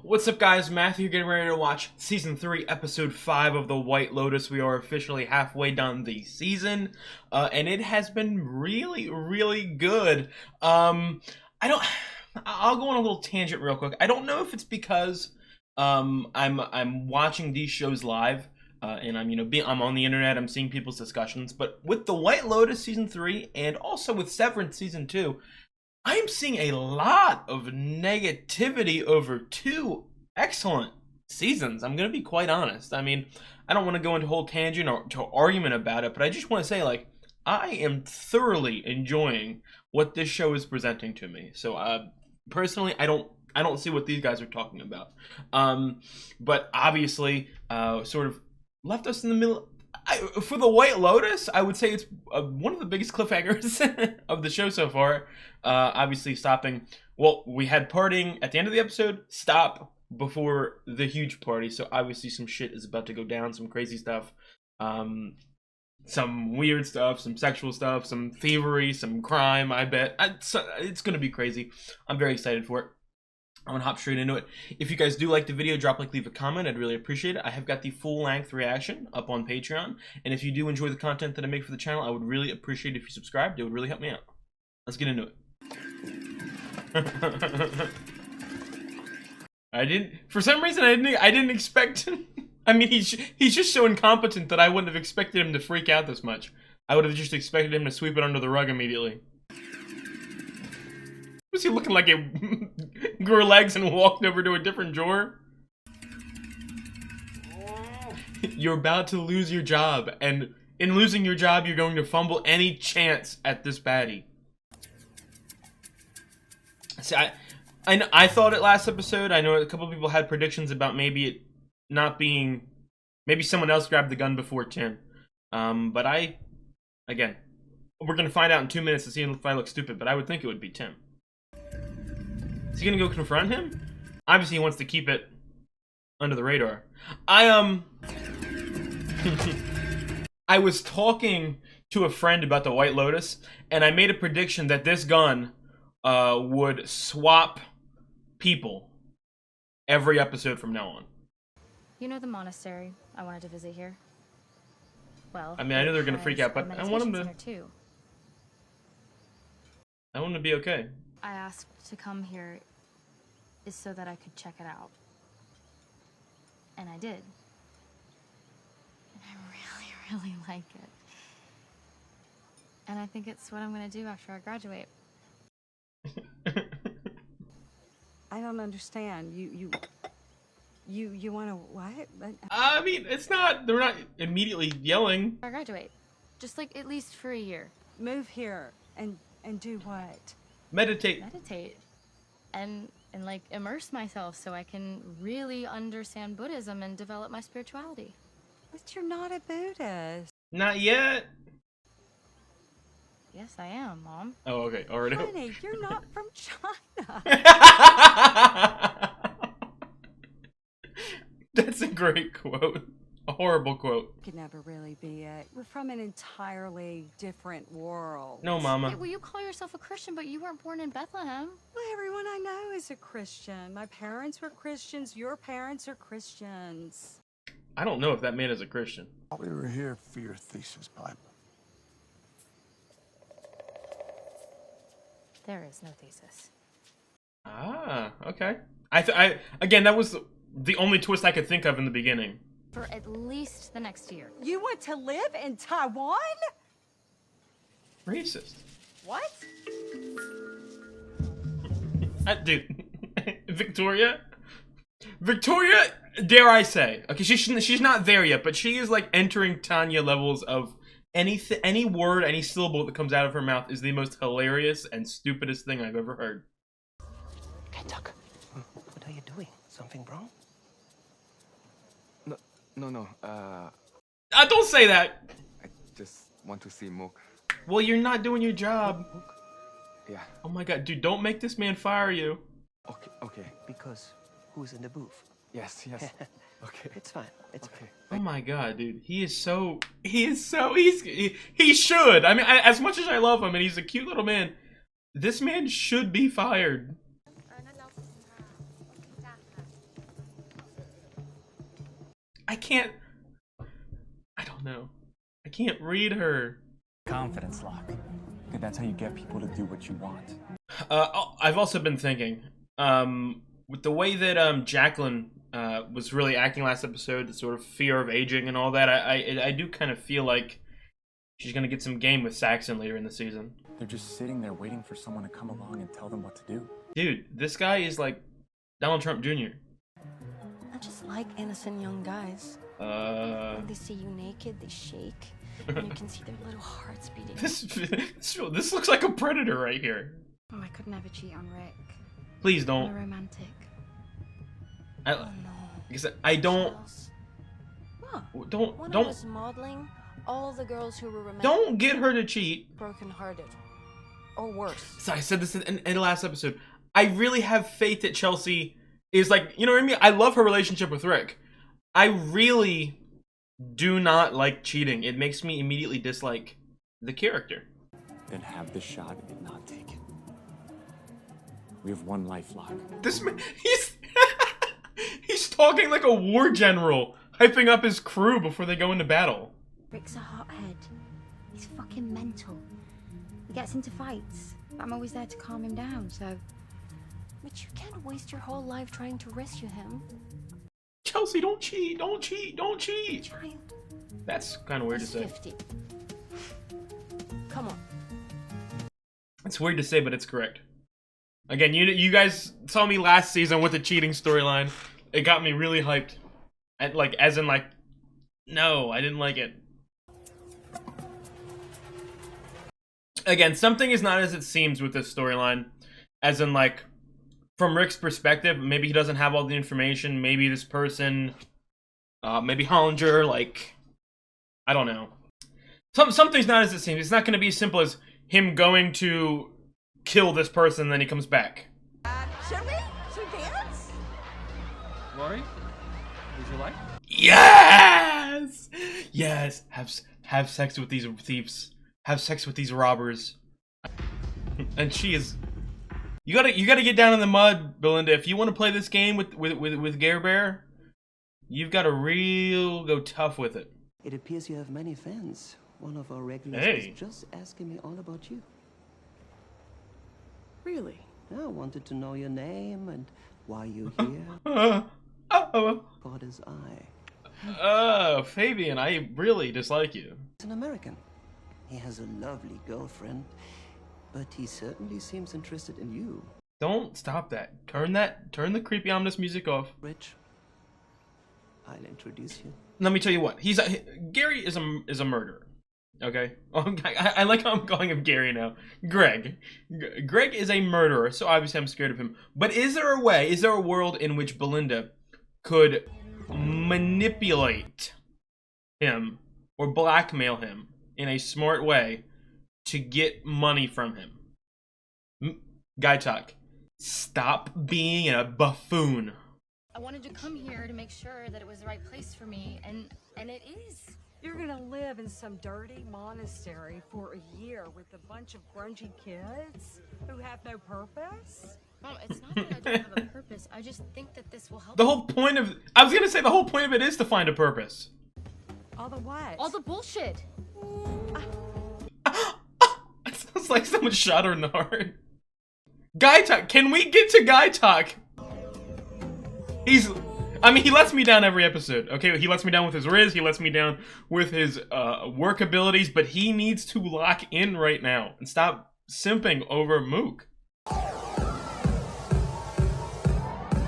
What's up, guys? Matthew getting ready to watch Season 3, Episode 5 of The White Lotus. We are officially halfway done the season, and it has been really, really good. I'll go on a little tangent real quick. I don't know if it's because I'm watching these shows live, and I'm on the internet, I'm seeing people's discussions, but with The White Lotus Season 3, and also with Severance Season 2, I am seeing a lot of negativity over two excellent seasons. I'm going to be quite honest. I mean, I don't want to go into a whole tangent or to argument about it, but I just want to say, like, I am thoroughly enjoying what this show is presenting to me. So, personally, I don't see what these guys are talking about. But obviously, sort of left us in the middle. For The White Lotus, I would say it's one of the biggest cliffhangers of the show so far. Obviously stopping, well, we had partying at the end of the episode, stop before the huge party, so obviously some shit is about to go down, some crazy stuff, some weird stuff, some sexual stuff, some thievery, some crime, I bet. It's gonna be crazy. I'm very excited for it. I'm gonna hop straight into it. If you guys do like the video, drop a like, leave a comment. I'd really appreciate it. I have got the full-length reaction up on Patreon, and if you do enjoy the content that I make for the channel, I would really appreciate it if you subscribed. It would really help me out. Let's get into it. For some reason, I didn't expect him. I mean, he's just so incompetent that I wouldn't have expected him to freak out this much. I would have just expected him to sweep it under the rug immediately. Was he looking like he grew legs and walked over to a different drawer? You're about to lose your job, and in losing your job, you're going to fumble any chance at this baddie. See, I thought it last episode. I know a couple of people had predictions about maybe it not being, maybe someone else grabbed the gun before Tim. But again, we're gonna find out in 2 minutes to see if I look stupid. But I would think it would be Tim. Is he gonna go confront him? Obviously, he wants to keep it under the radar. I was talking to a friend about the White Lotus, and I made a prediction that this gun would swap people every episode from now on. You know the monastery I wanted to visit here? Well, I mean, I know they're gonna freak out, but I want them to. Too. I want them to be okay. I asked to come here is so that I could check it out. And I did. And I really, really like it. And I think it's what I'm gonna do after I graduate. I don't understand. You want to what? I mean, it's not. They're not immediately yelling. I graduate, just like at least for a year. Move here and do what? Meditate. And like immerse myself so I can really understand Buddhism and develop my spirituality. But you're not a Buddhist. Not yet. Yes, I am, Mom. Oh, okay. Already. Honey, you're not from China. That's a great quote. A horrible quote. Could never really be it. We're from an entirely different world. No, Mama. Hey, well, you call yourself a Christian, but you weren't born in Bethlehem. Well, everyone I know is a Christian. My parents were Christians. Your parents are Christians. I don't know if that man is a Christian. We were here for your thesis, Bible. There is no thesis. Ah, okay. Again, that was the only twist I could think of in the beginning. For at least the next year. You want to live in Taiwan? Racist. What? Dude. Victoria, dare I say, okay, she's not there yet, but she is like entering Tanya levels of any word, any syllable that comes out of her mouth is the most hilarious and stupidest thing I've ever heard. Hey, Tuck. What are you doing? Something wrong? No. Don't say that. I just want to see Mook. Well, you're not doing your job. Yeah. Oh my god, dude, don't make this man fire you. Okay. Because who's in the booth? Yes. Okay. It's fine. It's fine. Oh my god, dude, he should. I mean, as much as I love him and he's a cute little man, this man should be fired. I can't. I don't know. I can't read her. Confidence lock. And that's how you get people to do what you want. I've also been thinking, with the way that Jacqueline was really acting last episode, the sort of fear of aging and all that, I do kind of feel like she's gonna get some game with Saxon later in the season. They're just sitting there waiting for someone to come along and tell them what to do. Dude, this guy is like Donald Trump Jr. I just like innocent young guys. When they see you naked, they shake, and you can see their little hearts beating. This looks like a predator right here. Oh, I could never cheat on Rick. Please I'm don't. a romantic. I, Oh no. like I said, I don't. Charles. Huh. When I Don't. was modeling, all the girls who were romantic Don't get her to cheat. broken-hearted. Or worse. So I said this in the last episode. I really have faith that Chelsea is like, you know what I mean? I love her relationship with Rick. I really do not like cheating. It makes me immediately dislike the character. Then have the shot and not take it. We have one life, Locke. This man, he's talking like a war general, hyping up his crew before they go into battle. Rick's a hothead. He's fucking mental. He gets into fights, but I'm always there to calm him down, so... But you can't waste your whole life trying to rescue him. Chelsea, don't cheat, don't cheat, don't cheat. Child. That's kind of weird to He's say. 50. Come on. It's weird to say, but it's correct. Again, you guys saw me last season with the cheating storyline. It got me really hyped. And like, as in like, no, I didn't like it. Again, something is not as it seems with this storyline. As in like, from Rick's perspective, maybe he doesn't have all the information. Maybe this person, maybe Hollinger, like, I don't know. Something's not as it seems. It's not going to be as simple as him going to kill this person, and then he comes back. Should we? Should we dance? Lori, would you like? Yes! Yes! Have sex with these thieves. Have sex with these robbers. And she is... You gotta get down in the mud, Belinda. If you want to play this game with Gare Bear, you've got to go tough with it. It appears you have many fans. One of our regulars Hey. is just asking me all about you. Really? I wanted to know your name and why you're here. Caught his eye. Fabian, I really dislike you. He's an American. He has a lovely girlfriend, but he certainly seems interested in you. Don't stop that. Turn the creepy ominous music off. Rich, I'll introduce you. Let me tell you what. Gary is a murderer. Okay? I like how I'm calling him Gary now. Greg. Greg is a murderer, so obviously I'm scared of him. But is there a world in which Belinda could manipulate him or blackmail him in a smart way to get money from him? Guy talk. Stop being a buffoon. I wanted to come here to make sure that it was the right place for me, and it is. You're gonna live in some dirty monastery for a year with a bunch of grungy kids who have no purpose? Mom, it's not that I don't have a purpose. I just think that this will help. The whole point of it is to find a purpose. All the what? All the bullshit. It sounds like someone shot her in the heart. Guy talk. Can we get to guy talk? He lets me down every episode. Okay, he lets me down with his riz. He lets me down with his work abilities. But he needs to lock in right now and stop simping over Mook.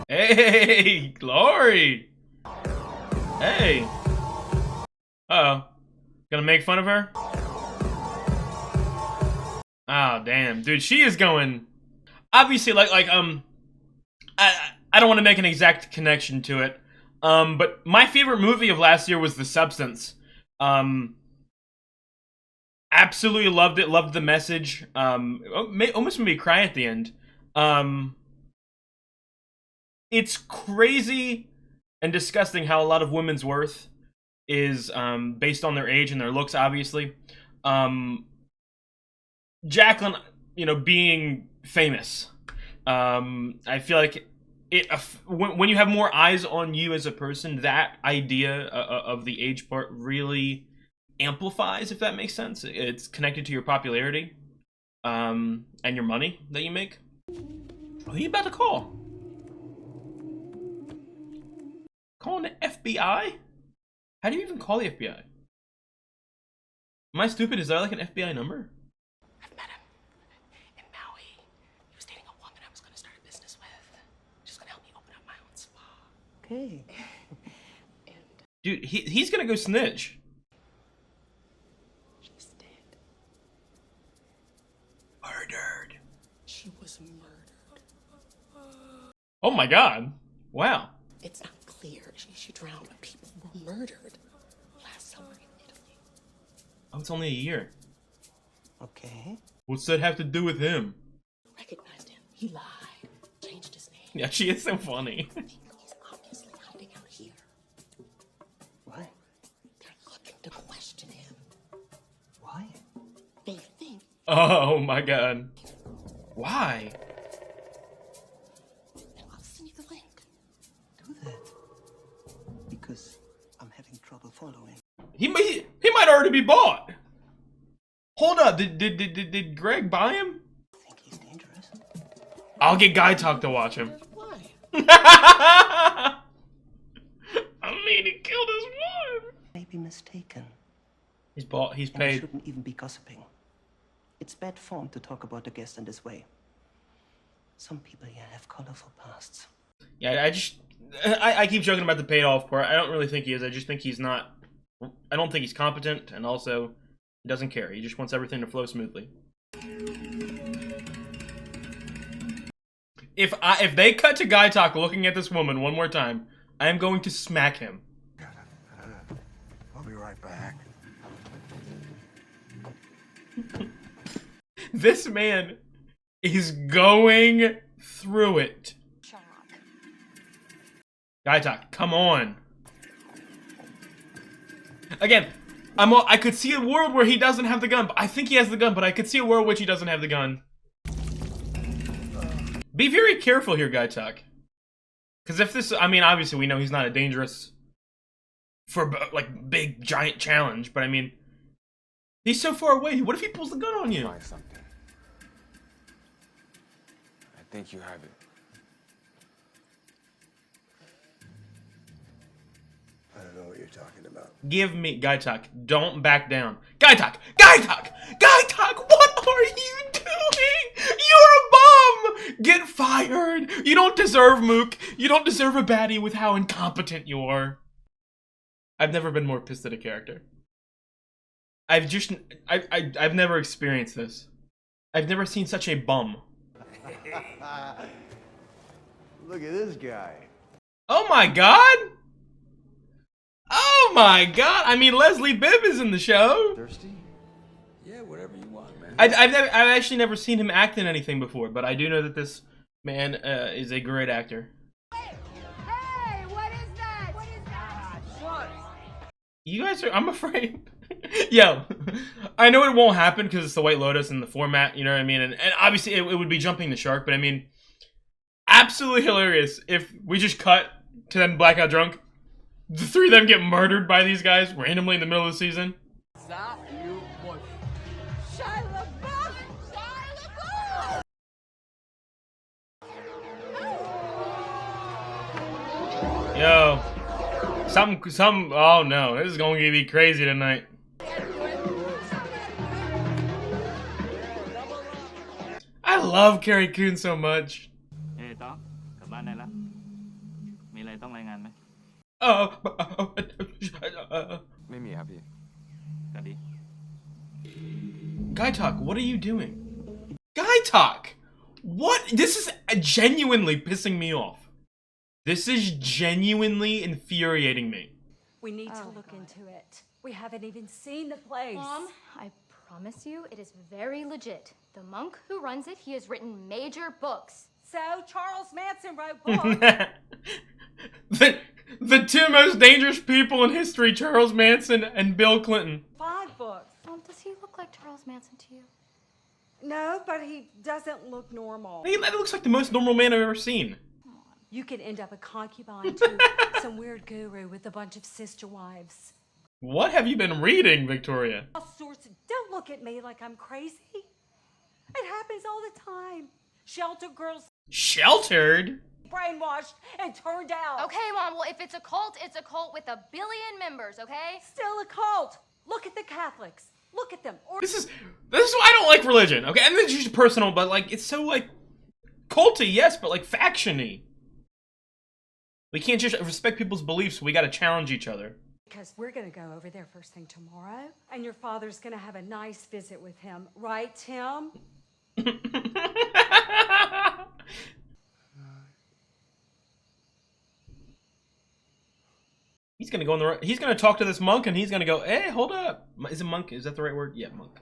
Hey, Glory. Hey. Uh-oh. Gonna make fun of her? Oh, damn. Dude, she is going... Obviously, I don't want to make an exact connection to it. But my favorite movie of last year was The Substance. Absolutely loved it. Loved the message. Almost made me cry at the end. It's crazy and disgusting how a lot of women's worth is based on their age and their looks, obviously. Jacqueline, being famous. I feel like when you have more eyes on you as a person, that idea of the age part really amplifies, if that makes sense. It's connected to your popularity, and your money that you make. Who are you about to call? Calling the FBI? How do you even call the FBI? Am I stupid? Is that like an FBI number? I've met him in Maui. He was dating a woman I was going to start a business with. She's going to help me open up my own spa. Okay. Dude, he's gonna go snitch. She's dead. Murdered. She was murdered. Oh my god. Wow. It's not clear. She drowned, but people were murdered last summer in Italy. Oh, it's only a year. Okay. What's that have to do with him? Recognized him. He lied. Changed his name. Yeah, she is so funny. He's obviously hiding out here. Why? They're looking to question him. Why? They think. Oh my god. Why? I'll send you the link. Do that. Because I'm having trouble following. He might already be bought. Hold up, did Greg buy him? I think he's dangerous. I'll get Guy Talk to watch him. Why? I mean, he killed his wife. May be mistaken. He's bought. He's And we paid. shouldn't even be gossiping. It's bad form to talk about a guest in this way. Some people here have colorful pasts. Yeah, I keep joking about the paid off part. I don't really think he is. I just think he's not. I don't think he's competent, and also he doesn't care. He just wants everything to flow smoothly. If they cut to Guy Talk looking at this woman one more time, I am going to smack him. I'll be right back. This man is going through it. Guy Talk, come on. Again, I could see a world where he doesn't have the gun. I think he has the gun, but I could see a world which he doesn't have the gun. Be very careful here, Guy Talk. Because if this, I mean, obviously we know he's not a dangerous for like big giant challenge, but I mean, he's so far away. What if he pulls the gun on you? Find something. I think you have it. I don't know what you're talking about. Give me Guy Talk. Don't back down. Guy Talk. Guy Talk. Guy Talk. What are you doing? You're a bum. Get fired. You don't deserve Mook. You don't deserve a baddie with how incompetent you are. I've never been more pissed at a character. I've never experienced this. I've never seen such a bum. Look at this guy. Oh my god. Oh my god! I mean, Leslie Bibb is in the show. Thirsty? Yeah, whatever you want, man. I've actually never seen him act in anything before, but I do know that this man is a great actor. Hey, what is that? What is that? What? You guys are, I'm afraid. Yo, I know it won't happen because it's the White Lotus and the format, you know what I mean? And obviously it would be jumping the shark, but I mean, absolutely hilarious if we just cut to them blackout drunk. The three of them get murdered by these guys randomly in the middle of the season. Yo, oh no, this is going to be crazy tonight. I love Carrie Coon so much. Guy Talk, what are you doing? Guy Talk! What? This is genuinely pissing me off. This is genuinely infuriating me. We need to look into it. We haven't even seen the place. Mom, I promise you, it is very legit. The monk who runs it, he has written major books. So Charles Manson wrote books. The two most dangerous people in history, Charles Manson and Bill Clinton. 5 books. Mom, does he look like Charles Manson to you? No, but he doesn't look normal. That looks like the most normal man I've ever seen. You could end up a concubine to some weird guru with a bunch of sister wives. What have you been reading, Victoria? All sorts. Don't look at me like I'm crazy. It happens all the time. Shelter girls. Sheltered? Brainwashed and turned out. Okay, Mom, well, if it's a cult with 1 billion members, okay? Still a cult. Look at the Catholics. Look at them. Or This is why I don't like religion, okay? And this is just personal, but like it's so like culty, yes, but like faction-y. We can't just respect people's beliefs, we gotta challenge each other. because we're going to go over there first thing tomorrow, and your father's going to have a nice visit with him. Right, Tim? He's gonna go in the. He's gonna talk to this monk, and he's gonna go, "Hey, hold up! Is it monk? Is that the right word? Yeah, monk."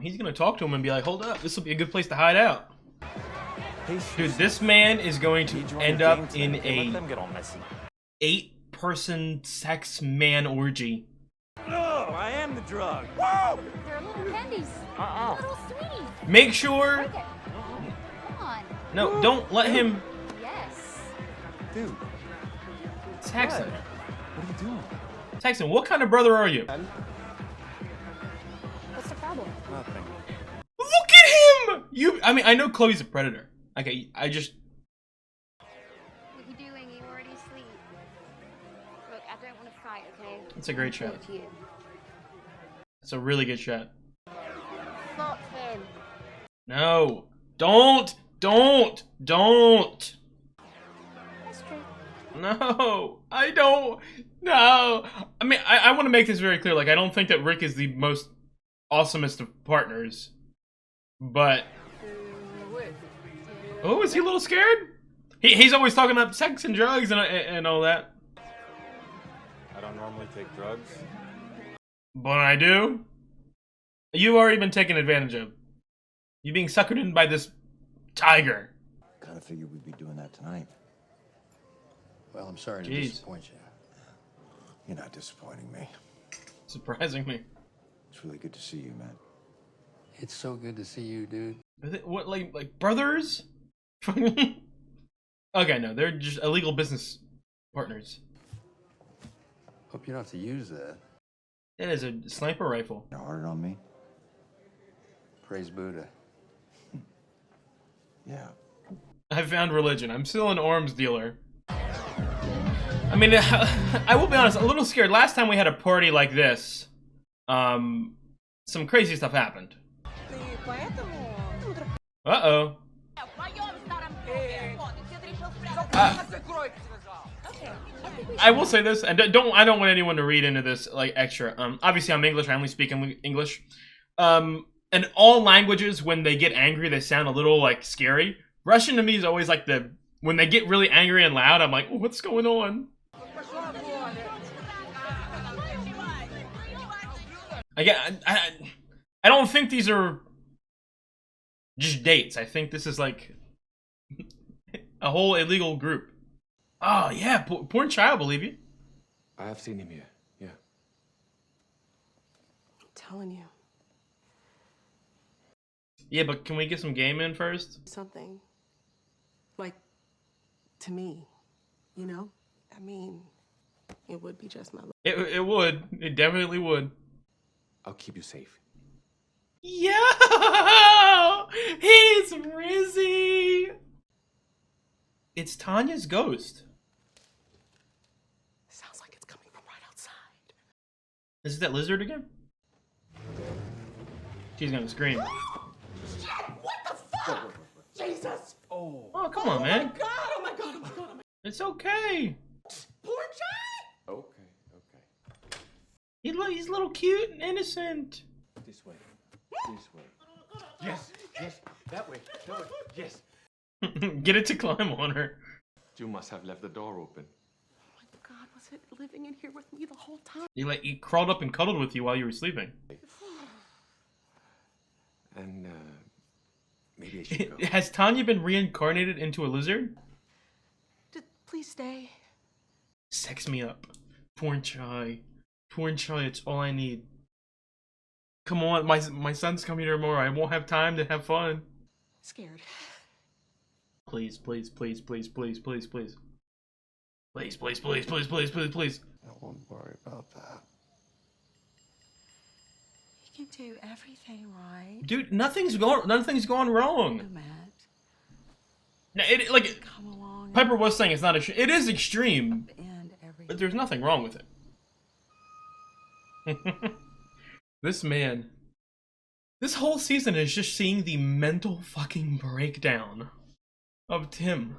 He's gonna talk to him and be like, "Hold up! This will be a good place to hide out." Dude, this man is going to end up in a 8-person sex man orgy. No, I am the drug. Whoa! They're little candies. Little sweeties. Make sure. Break it. Come on. No, don't let him. Yes. Dude, Saxon. what are you doing? Saxon, what kind of brother are you? What's the problem? Nothing. Look at him! I mean, I know Chloe's a predator. Okay, I just. What are you doing? You already asleep. Look, I don't want to fight, okay? It's a great shot. Talk to you. It's a really good shot. Fuck him. No. Don't! Don't! Don't! That's true. No! I don't! No! I mean, I want to make this very clear. Like, I don't think that Rick is the most awesomest of partners. But. Oh, is he a little scared? He's always talking about sex and drugs and all that. I don't normally take drugs. But I do. You've already been taken advantage of. You're being suckered in by this tiger. Kind of figured we'd be doing that tonight. Well, I'm sorry to Jeez. disappoint you. You're not disappointing me. Surprising me. It's really good to see you, man. It's so good to see you, dude. Is it, what, like brothers? Okay, no, they're just illegal business partners. Hope you don't have to use that. That is a sniper rifle. You're hard on me? Praise Buddha. Yeah. I found religion. I'm still an arms dealer. I mean, I will be honest, a little scared. Last time we had a party like this, some crazy stuff happened. Uh-oh. I will say this, and I don't want anyone to read into this like extra. Obviously I'm English, I only speak English. And all languages, when they get angry, they sound a little like scary. Russian to me is always like when they get really angry and loud, I'm like, oh, what's going on? Again, I don't think these are just dates. I think this is like a whole illegal group. Oh, yeah, porn child, believe you. I have seen him here, yeah. I'm telling you. Yeah, but can we get some game in first? Something. Like, to me, you know? I mean, it would be just my luck. It would. It definitely would. I'll keep you safe. Yo! He's Rizzy! It's Tanya's ghost. Sounds like it's coming from right outside. Is it that lizard again? She's gonna scream. What the fuck? Jesus! Oh, come on, man. God, oh my god, oh my god, oh my It's okay. Poor child! Okay. He's a little cute and innocent. This way. This way. Yes, that way. Yes. Get it to climb on her. You must have left the door open. Oh my god, was it living in here with me the whole time? He crawled up and cuddled with you while you were sleeping. And, maybe I should go. Has Tanya been reincarnated into a lizard? Please stay. Sex me up. Porn chai. Porn chai, it's all I need. Come on, my son's coming here tomorrow. I won't have time to have fun. Scared. Please, please, please, please, please, please, please. Please, please, please, please, please, please, please. I won't worry about that. You can do everything right. Dude, nothing's going wrong. Matt. No, like Come along. Piper was saying, it's not extreme. It is extreme, And everything. but there's nothing wrong with it. This man, this whole season is just seeing the mental fucking breakdown of Tim.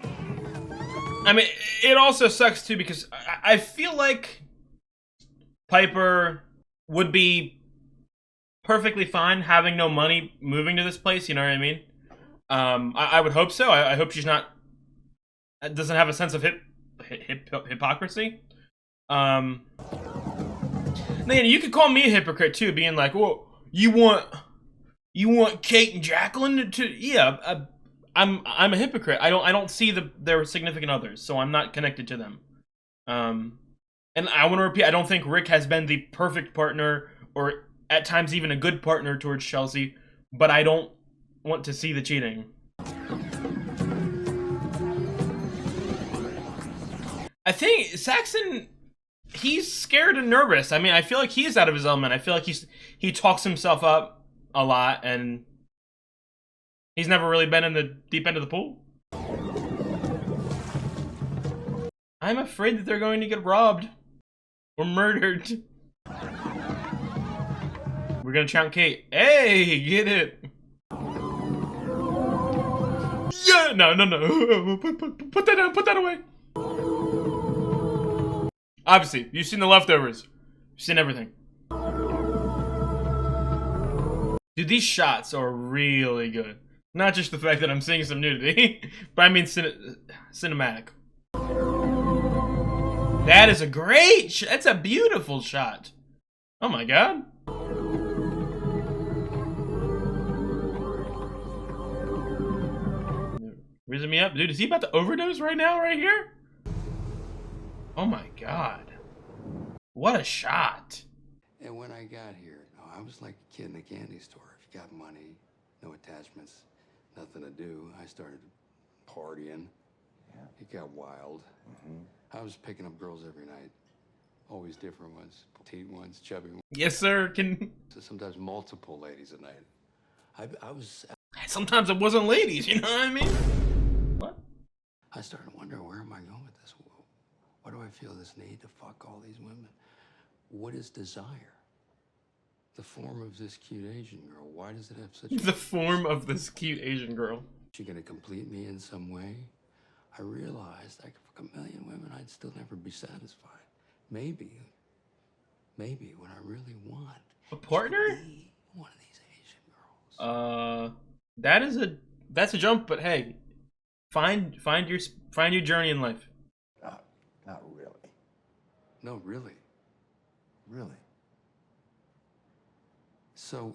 I mean, it also sucks too because I feel like Piper would be perfectly fine having no money moving to this place, you know what I mean? I would hope so. I hope she's not doesn't have a sense of hypocrisy. Man, you could call me a hypocrite too, being like, "Well, you want Kate and Jacqueline to yeah." I'm a hypocrite. I don't see their significant others, so I'm not connected to them. And I want to repeat, I don't think Rick has been the perfect partner, or at times even a good partner towards Chelsea, but I don't want to see the cheating. I think Saxon, he's scared and nervous. I mean, I feel like he's out of his element. I feel like he talks himself up a lot, and he's never really been in the deep end of the pool. I'm afraid that they're going to get robbed or murdered. We're gonna chant Kate. Hey, get it. Yeah, no. Put that down, put that away. Obviously, you've seen the leftovers. You've seen everything. Dude, these shots are really good. Not just the fact that I'm seeing some nudity, but I mean cinematic. That is a great shot. That's a beautiful shot. Oh my god. Raising me up. Dude, is he about to overdose right now, right here? Oh my god. What a shot. And when I got here, I was like a kid in a candy store. If you got money, no attachments, nothing to do, I started partying. Yeah. It got wild. I was picking up girls every night. Always different ones. Petite ones, chubby ones. Yes, sir. So sometimes multiple ladies a night. I was... Sometimes it wasn't ladies, you know what I mean? What? I started wondering, where am I going with this? Why do I feel this need to fuck all these women? What is desire? The form of this cute Asian girl. Why does it have such... The form of this cute Asian girl. She gonna complete me in some way? I realized I could fuck a million women, I'd still never be satisfied. Maybe what I really want... A partner? Be one of these Asian girls. That's a jump, but hey, find your journey in life. Not really. No, really. Really? So,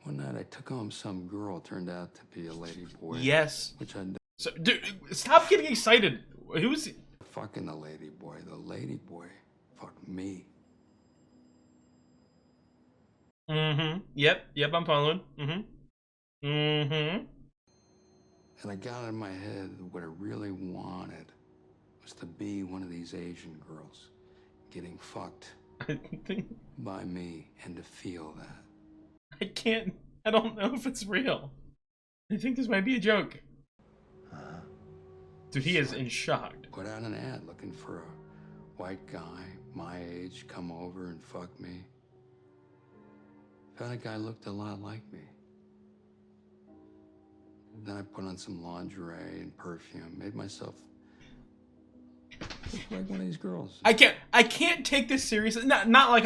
one night I took home some girl, turned out to be a lady boy. Yes. Which I... So, dude, stop getting excited. Who's... Fucking the lady boy. The lady boy fucked me. Yep, I'm following. And I got in my head that what I really wanted was to be one of these Asian girls getting fucked by me and to feel that. I don't know if it's real. I think this might be a joke. Dude, he is in shock. Put out an ad looking for a white guy, my age, come over and fuck me. Found a guy looked a lot like me. Then I put on some lingerie and perfume, made myself look like one of these girls. I can't take this seriously. Not like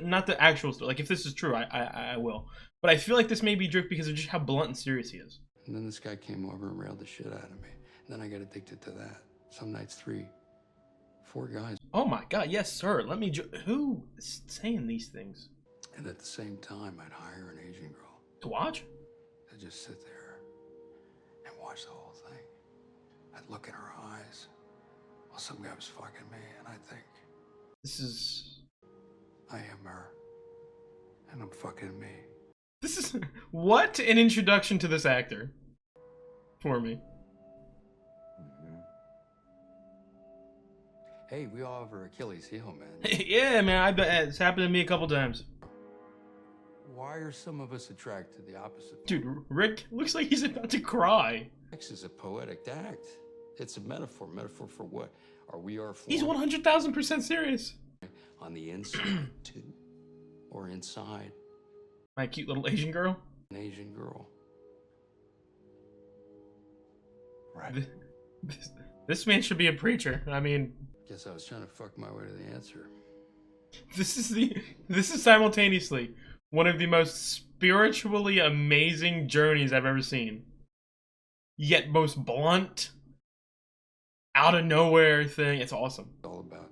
not the actual story. Like if this is true, I will. But I feel like this may be a joke because of just how blunt and serious he is. And then this guy came over and railed the shit out of me. And then I got addicted to that. Some nights 3, 4 guys. Oh my god, yes sir. Let me who is saying these things? And at the same time, I'd hire an Asian girl. To watch? To just sit there and watch the whole thing. I'd look in her eyes while some guy was fucking me, and I'd think, this is... I am her, and I'm fucking me. This is what an introduction to this actor for me. Hey, we all have our Achilles heel, man. Yeah, man, it's happened to me a couple times. Why are some of us attracted to the opposite? Dude, Rick looks like he's about to cry. Sex is a poetic act. It's a metaphor. Metaphor for what? Are we our form? He's 100,000% serious. On the inside, too? Or inside? My cute little Asian girl? An Asian girl. Right. This man should be a preacher. I mean... Guess I was trying to fuck my way to the answer. This is simultaneously one of the most spiritually amazing journeys I've ever seen. Yet most blunt, out of nowhere thing. It's awesome. It's all about,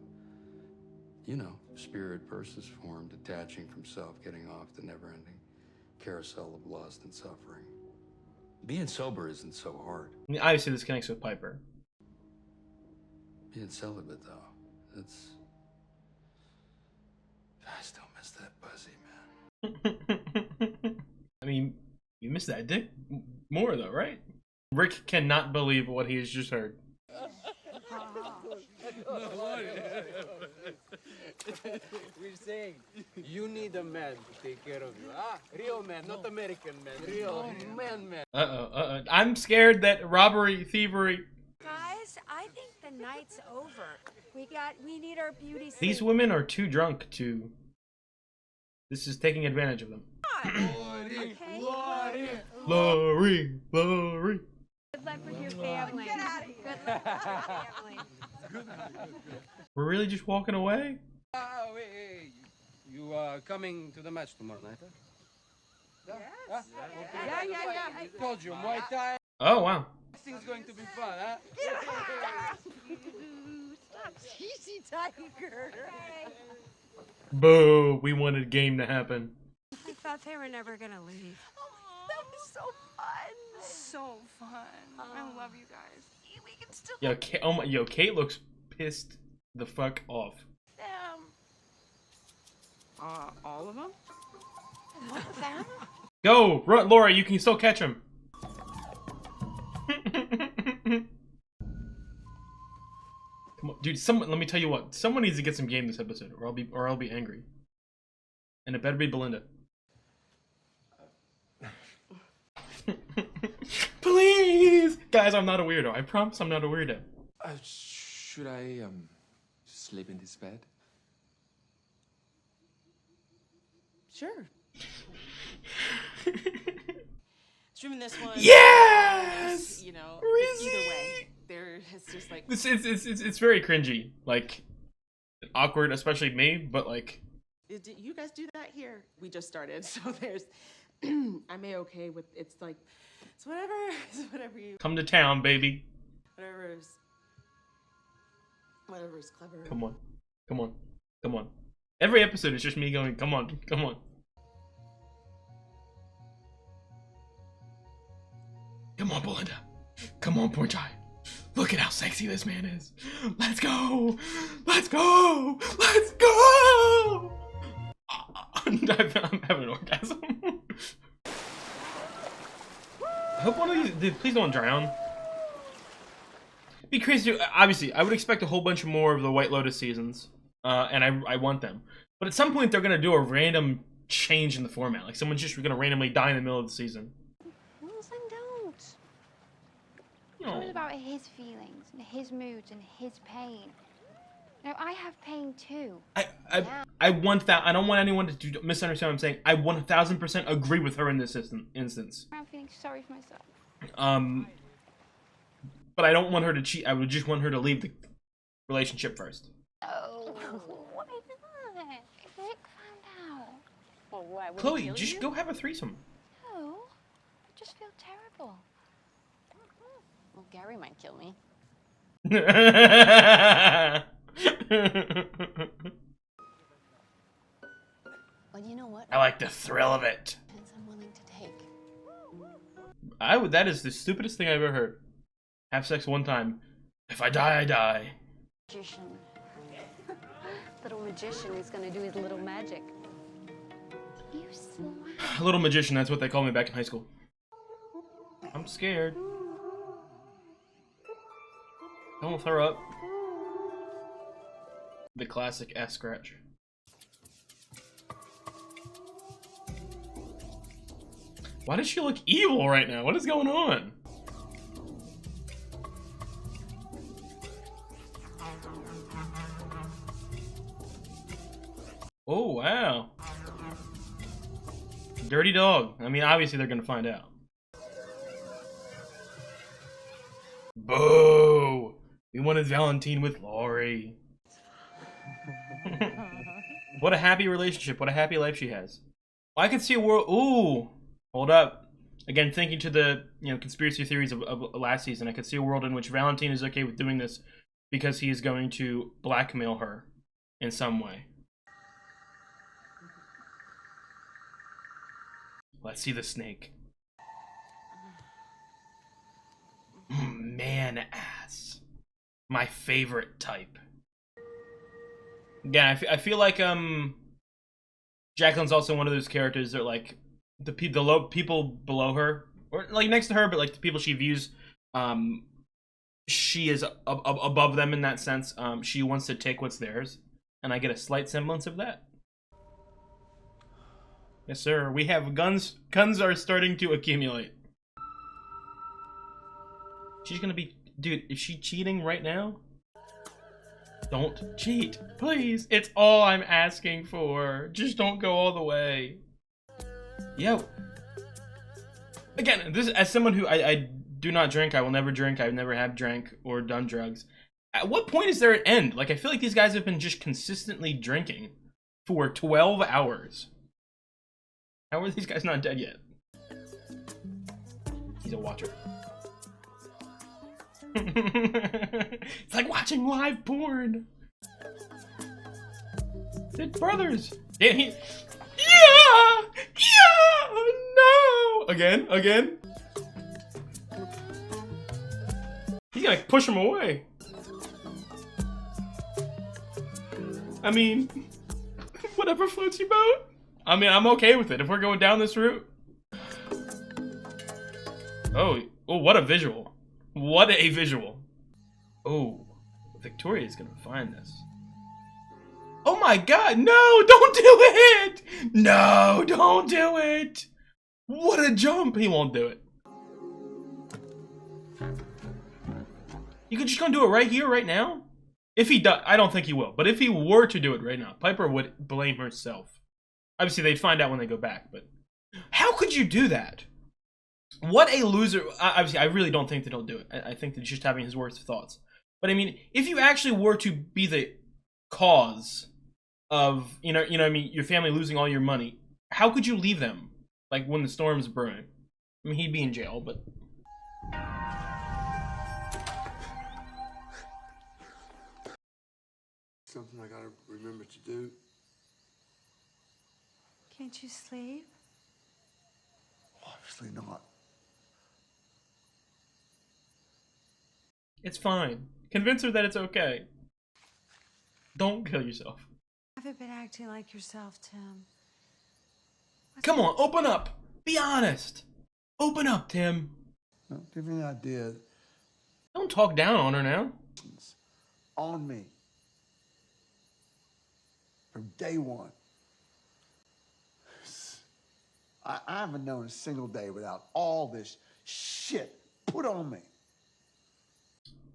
you know, spirit versus form, detaching from self, getting off the never-ending carousel of lust and suffering. Being sober isn't so hard. I mean, obviously this connects with Piper. Being celibate, though, it's... I still miss that pussy, man. I mean, you miss that dick more, though, right? Rick cannot believe what he has just heard. We're saying you need a man to take care of you. Ah, real man, not American man. Real man. Uh-oh. I'm scared that robbery, thievery... Guys, I think the night's over. We need our beauty sleep. These women are too drunk to... This is taking advantage of them. Laurie. Good luck with your family. Get out of here. Good luck with your family. We're really just walking away? Wait. You coming to the match tomorrow night, huh? Yes. Yeah. I told you, Muay Thai. Oh, wow. This thing's going to be fun, huh? Stop, cheesy tiger. Boo. We wanted game to happen. I thought they were never gonna leave. That was so fun. So fun. I love you guys. We can still. Kate looks pissed the fuck off. All of them? What of them? Go, run, Laura. You can still catch him. Come on, dude. Let me tell you what. Someone needs to get some game this episode, or I'll be angry. And it better be Belinda. Please, guys. I'm not a weirdo. I promise I'm not a weirdo. Should I sleep in this bed? Sure. Streaming this one. Yes. You know, Rizzy! either way, there is just like it's very cringy, like awkward, especially me. But like, you guys do that here. We just started, so there's. I'm okay with it's like it's whatever you come to town, baby. Whatever is clever. Come on. Every episode is just me going, come on. Come on, Belinda. Come on, Poor Chai. Look at how sexy this man is. Let's go. I'm having an orgasm. I hope one of these, please don't drown. Be crazy. Obviously, I would expect a whole bunch more of the White Lotus seasons, and I want them. But at some point, they're gonna do a random change in the format. Like someone's just gonna randomly die in the middle of the season. Wilson, don't. It's all about his feelings and his moods and his pain. You know, I have pain too. I want that. I don't want anyone to misunderstand what I'm saying. I 1000% agree with her in this instance. I'm feeling sorry for myself. But I don't want her to cheat. I would just want her to leave the relationship first. Oh, why not? Rick found out. Well, why would Chloe, just go have a threesome. No, I just feel terrible. Well, Gary might kill me. Well, you know what? I like the thrill of it. I'm willing to take. That is the stupidest thing I've ever heard. Have sex one time. If I die, I die. Magician. Little magician is gonna do his little magic. A little magician, that's what they called me back in high school. I'm scared. Don't throw up. The classic ass scratch. Why does she look evil right now? What is going on? Oh, wow. Dirty dog. I mean, obviously they're gonna find out. Boo! We wanted Valentine with Laurie. What a happy relationship. What a happy life she has. I could see a world. Ooh, hold up. Again, thinking to the conspiracy theories of last season, I could see a world in which Valentine is okay with doing this because he is going to blackmail her in some way. Let's see the snake. Man ass. My favorite type. Again, I feel like Jacqueline's also one of those characters that like the people below her, or like next to her, but like the people she views, she is above them in that sense. She wants to take what's theirs, and I get a slight semblance of that. Yes, sir. We have guns. Guns are starting to accumulate. She's gonna be... Dude, is she cheating right now? Don't cheat, please. It's all I'm asking for. Just don't go all the way. Yo. Again, this as someone who I do not drink. I will never drink. I've never have drank or done drugs. At what point is there an end? Like, I feel like these guys have been just consistently drinking for 12 hours. How are these guys not dead yet? He's a watcher. It's like watching live porn. They're brothers. Yeah, yeah, no. Again. He's gonna push him away. I mean, whatever floats your boat. I mean, I'm okay with it if we're going down this route. Oh, what a visual. What a visual. Oh, Victoria's gonna find this. Oh my god, no, don't do it! No, don't do it! What a jump! He won't do it. You could just gonna do it right here, right now? If he does, I don't think he will, but if he were to do it right now, Piper would blame herself. Obviously, they'd find out when they go back, but how could you do that? What a loser. Obviously, I really don't think that he'll do it. I think that he's just having his worst thoughts. But I mean, if you actually were to be the cause of, you know what I mean, your family losing all your money, how could you leave them? Like when the storm's brewing. I mean, he'd be in jail, but... Something I gotta remember to do. Can't you sleep? Obviously not. It's fine. Convince her that it's okay. Don't kill yourself. You haven't been acting like yourself, Tim. Come on, open up. Be honest. Open up, Tim. No, give me an idea. Don't talk down on her now. On me. From day one. I haven't known a single day without all this shit put on me.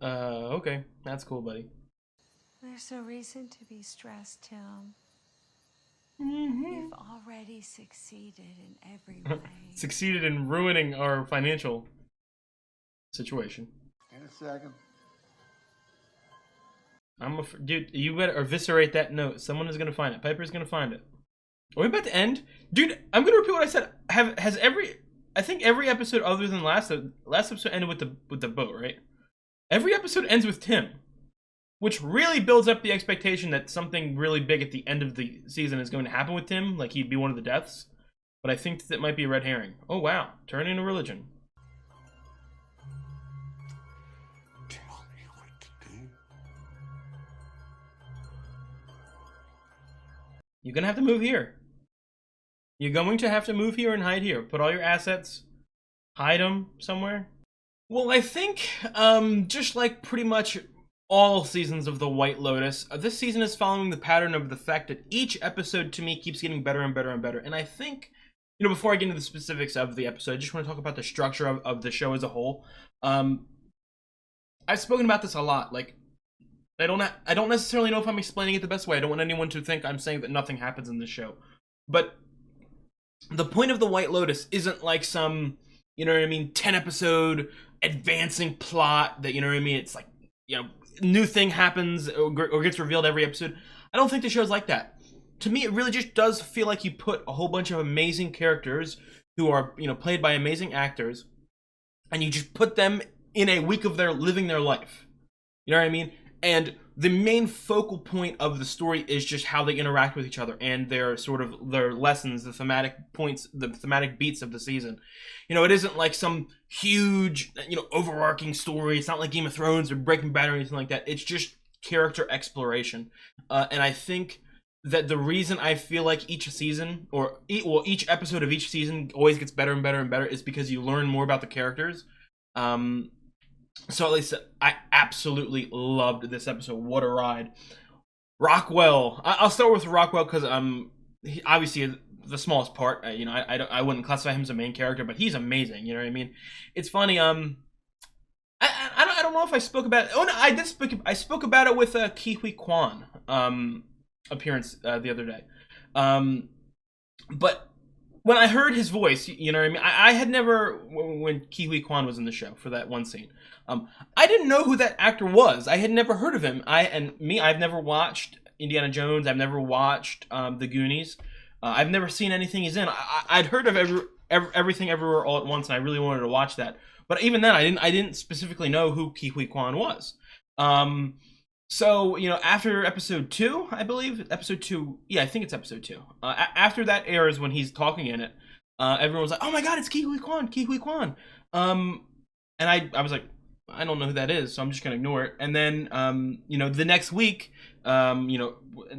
Okay. That's cool, buddy. There's no reason to be stressed, Tim. Mm-hmm. You've already succeeded in every way. Succeeded in ruining our financial situation. In a second. Dude, you better eviscerate that note. Someone is gonna find it. Piper's gonna find it. Are we about to end? Dude, I'm gonna repeat what I said. I think every episode other than last episode ended with the boat, right? Every episode ends with Tim, which really builds up the expectation that something really big at the end of the season is going to happen with Tim, like he'd be one of the deaths. But I think that might be a red herring. Oh wow, turning to religion. Tell me what to do. You're gonna have to move here. You're going to have to move here and hide here. Put all your assets, hide them somewhere. Well, I think, just like pretty much all seasons of The White Lotus, this season is following the pattern of the fact that each episode to me keeps getting better and better and better. And I think, you know, before I get into the specifics of the episode, I just want to talk about the structure of the show as a whole. I've spoken about this a lot. Like, I don't necessarily know if I'm explaining it the best way. I don't want anyone to think I'm saying that nothing happens in this show. But the point of The White Lotus isn't like some, you know what I mean, 10-episode advancing plot that, you know what I mean, it's like, you know, new thing happens or gets revealed every episode. I don't think the show's like that. To me, it really just does feel like you put a whole bunch of amazing characters who are, you know, played by amazing actors, and you just put them in a week of their living their life. You know what I mean? And the main focal point of the story is just how they interact with each other and their sort of their lessons, the thematic points, the thematic beats of the season. You know, it isn't like some huge, you know, overarching story. It's not like Game of Thrones or Breaking Bad or anything like that. It's just character exploration. And I think that the reason I feel like each season, each episode of each season always gets better and better and better is because you learn more about the characters. So at least I absolutely loved this episode. What a ride. Rockwell. I'll start with Rockwell because he obviously the smallest part. You know, I wouldn't classify him as a main character, but he's amazing. You know what I mean? It's funny. I don't know if I spoke about it. Oh no, I did speak. I spoke about it with Ki-Hui Kwan appearance the other day. But when I heard his voice, you know what I mean? I had never, when Ki-Hui Kwan was in the show for that one scene, I didn't know who that actor was. I had never heard of him. I've never watched Indiana Jones. I've never watched The Goonies. I've never seen anything he's in. I'd heard of Everything Everywhere All at Once, and I really wanted to watch that. But even then, I didn't specifically know who Ki-Hui Kwan was. So, you know, after episode 2, I believe, episode 2, yeah, I think it's episode 2. After that airs, when he's talking in it, everyone was like, oh my god, it's Ki-Hui Kwan, Ki-Hui Kwan. And I was like, I don't know who that is, so I'm just gonna ignore it. And then, you know, the next week, you know,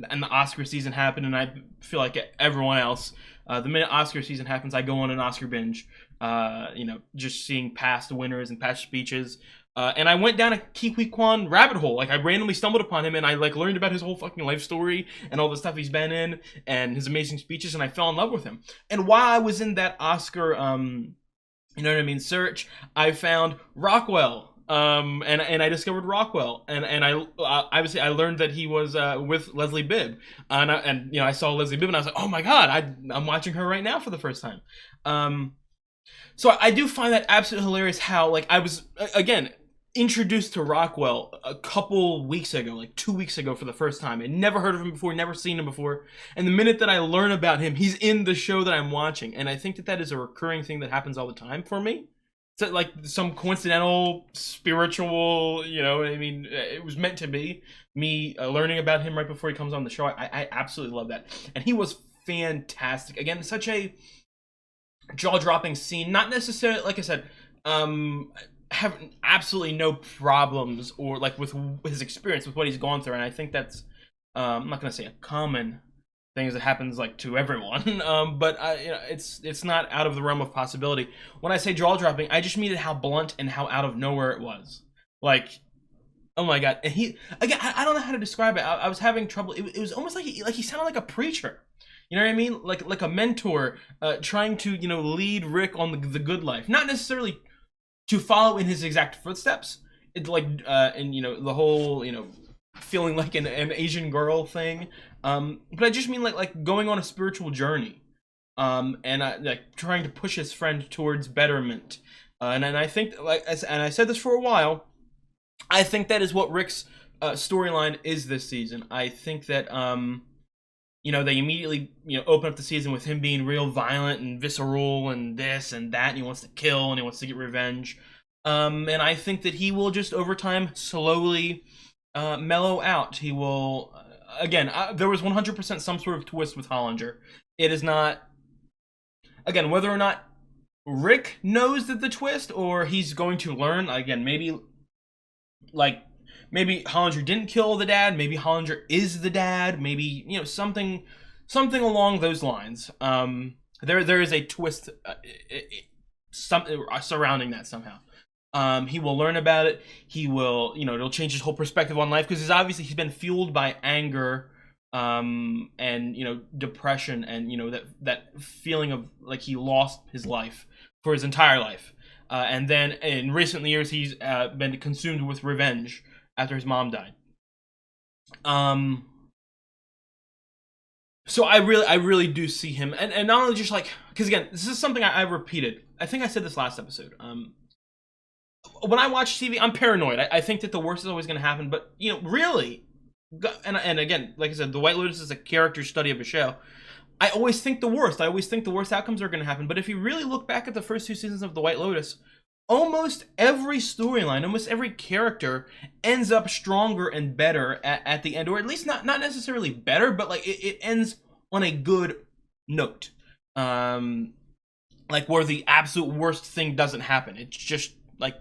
and the Oscar season happened, and I feel like everyone else, the minute Oscar season happens, I go on an Oscar binge, you know, just seeing past winners and past speeches. And I went down a Ki-Hui Kwan rabbit hole. Like, I randomly stumbled upon him, and I, like, learned about his whole fucking life story and all the stuff he's been in and his amazing speeches, and I fell in love with him. And while I was in that Oscar, you know what I mean, search, I found Rockwell. And I discovered Rockwell, and I obviously I learned that he was with Leslie Bibb, and you know, I saw Leslie Bibb, and I was like, oh my god, I'm watching her right now for the first time. So I do find that absolutely hilarious how, like, I was again introduced to Rockwell a couple weeks ago, like 2 weeks ago for the first time. I'd never heard of him before, never seen him before. And the minute that I learn about him, he's in the show that I'm watching. And I think that is a recurring thing that happens all the time for me. It's like some coincidental, spiritual, you know, I mean, it was meant to be. Me learning about him right before he comes on the show, I absolutely love that. And he was fantastic. Again, such a jaw-dropping scene. Not necessarily, like I said, have absolutely no problems or like with his experience with what he's gone through, and I think that's I'm not gonna say a common thing that happens like to everyone, but you know, it's not out of the realm of possibility. When I say jaw-dropping, I just mean how blunt and how out of nowhere it was. Like, oh my god, and he again, I don't know how to describe it. I was having trouble. It was almost like he sounded like a preacher. You know what I mean? Like a mentor trying to, you know, lead Rick on the good life, not necessarily to follow in his exact footsteps. It's like, and you know, the whole, you know, feeling like an Asian girl thing. But I just mean like going on a spiritual journey, and like trying to push his friend towards betterment. And I think, and I said this for a while, I think that is what Rick's storyline is this season. I think that you know, they immediately, you know, open up the season with him being real violent and visceral and this and that, and he wants to kill and he wants to get revenge. And I think that he will just over time slowly mellow out. He will, again, there was 100% some sort of twist with Hollinger. It is not, again, whether or not Rick knows that the twist or he's going to learn, again, maybe, like, maybe Hollinger didn't kill the dad. Maybe Hollinger is the dad. Maybe, you know, something along those lines. there is a twist surrounding that somehow. He will learn about it. He will, it'll change his whole perspective on life, because he's been fueled by anger, and depression, and that feeling of like he lost his life for his entire life, and then in recent years he's been consumed with revenge after his mom died. So I really do see him, and not only just like, because again, this is something I repeated. I think I said this last episode. When I watch TV, I'm paranoid. I think that the worst is always going to happen, but really, and again, like I said, The White Lotus is a character study of a show. I always think the worst. I always think the worst outcomes are going to happen. But if you really look back at the first 2 seasons of The White Lotus, almost every storyline, almost every character ends up stronger and better at the end, or at least not necessarily better, but like it ends on a good note. Like where the absolute worst thing doesn't happen. It's just like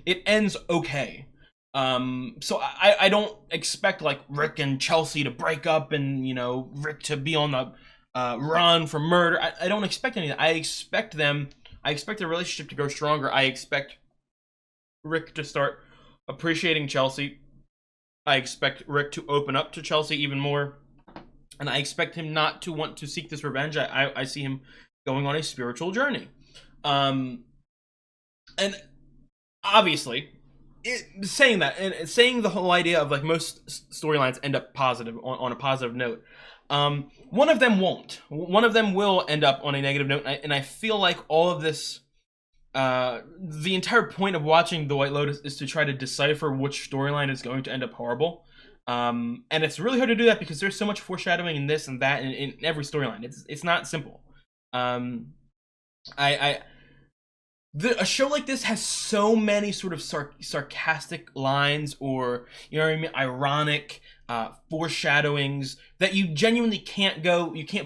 it ends okay. So I don't expect like Rick and Chelsea to break up and Rick to be on the run for murder. I don't expect any of that. I expect their relationship to grow stronger. I expect Rick to start appreciating Chelsea. I expect Rick to open up to Chelsea even more. And I expect him not to want to seek this revenge. I see him going on a spiritual journey. And obviously, saying that, and saying the whole idea of like most storylines end up positive, on a positive note. One of them won't. One of them will end up on a negative note, and I feel like all of this, the entire point of watching The White Lotus is to try to decipher which storyline is going to end up horrible. And it's really hard to do that because there's so much foreshadowing in this and that in every storyline. It's not simple. A show like this has so many sort of sarcastic lines, or ironic foreshadowings, that you genuinely can't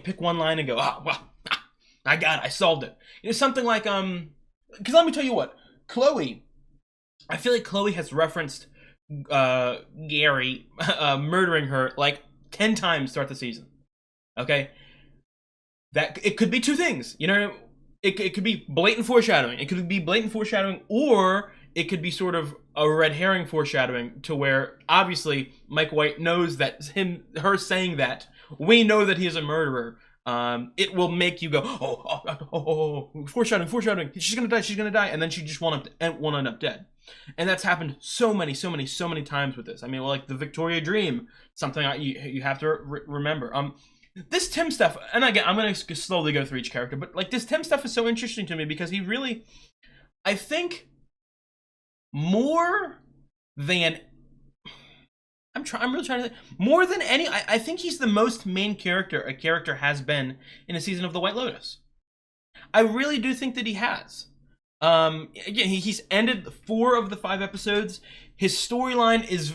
pick one line and go, I solved it. Something like because let me tell you what, Chloe, I feel like Chloe has referenced Gary murdering her like 10 times throughout the season. Okay, that it could be two things, It could be blatant foreshadowing. It could be blatant foreshadowing, or it could be sort of a red herring foreshadowing, to where obviously Mike White knows that her saying that, we know that he is a murderer. It will make you go, foreshadowing. She's gonna die, and then she just won't end up dead. And that's happened so many times with this. I mean, like the Victoria Dream, something you have to remember. This Tim stuff, and again, I'm going to slowly go through each character, but like this Tim stuff is so interesting to me because he really, I think, more than, I'm really trying to think, more than any, I think he's the most main character a character has been in a season of The White Lotus. I really do think that he has. Again, he's ended 4 of the 5 episodes. His storyline is,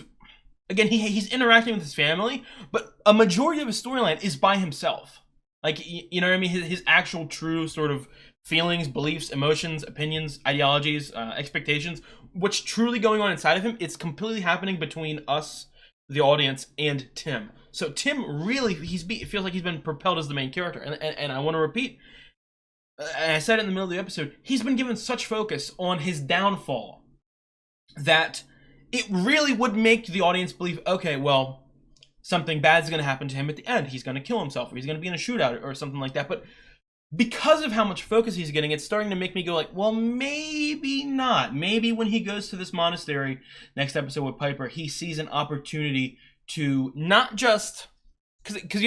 again, he's interacting with his family, but a majority of his storyline is by himself. Like, you know what I mean? His actual true sort of feelings, beliefs, emotions, opinions, ideologies, expectations, what's truly going on inside of him, it's completely happening between us, the audience, and Tim. So Tim really, it feels like he's been propelled as the main character. And I want to repeat, and I said it in the middle of the episode, he's been given such focus on his downfall that it really would make the audience believe, okay, well, something bad's going to happen to him at the end. He's going to kill himself, or he's going to be in a shootout, or something like that. But because of how much focus he's getting, it's starting to make me go like, well, maybe not. Maybe when he goes to this monastery next episode with Piper, he sees an opportunity to not just, because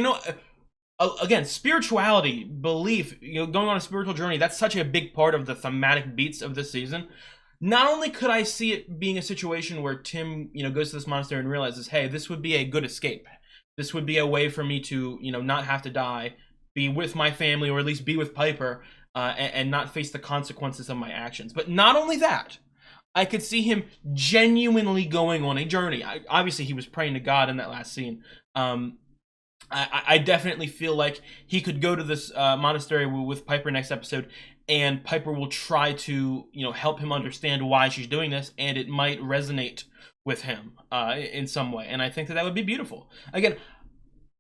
again, spirituality, belief, going on a spiritual journey, that's such a big part of the thematic beats of this season. Not only could I see it being a situation where Tim, goes to this monastery and realizes, hey, this would be a good escape. This would be a way for me to, not have to die, be with my family, or at least be with Piper, and not face the consequences of my actions. But not only that, I could see him genuinely going on a journey. Obviously, he was praying to God in that last scene. I definitely feel like he could go to this monastery with Piper next episode, and Piper will try to, help him understand why she's doing this, and it might resonate with him in some way. And I think that would be beautiful. Again,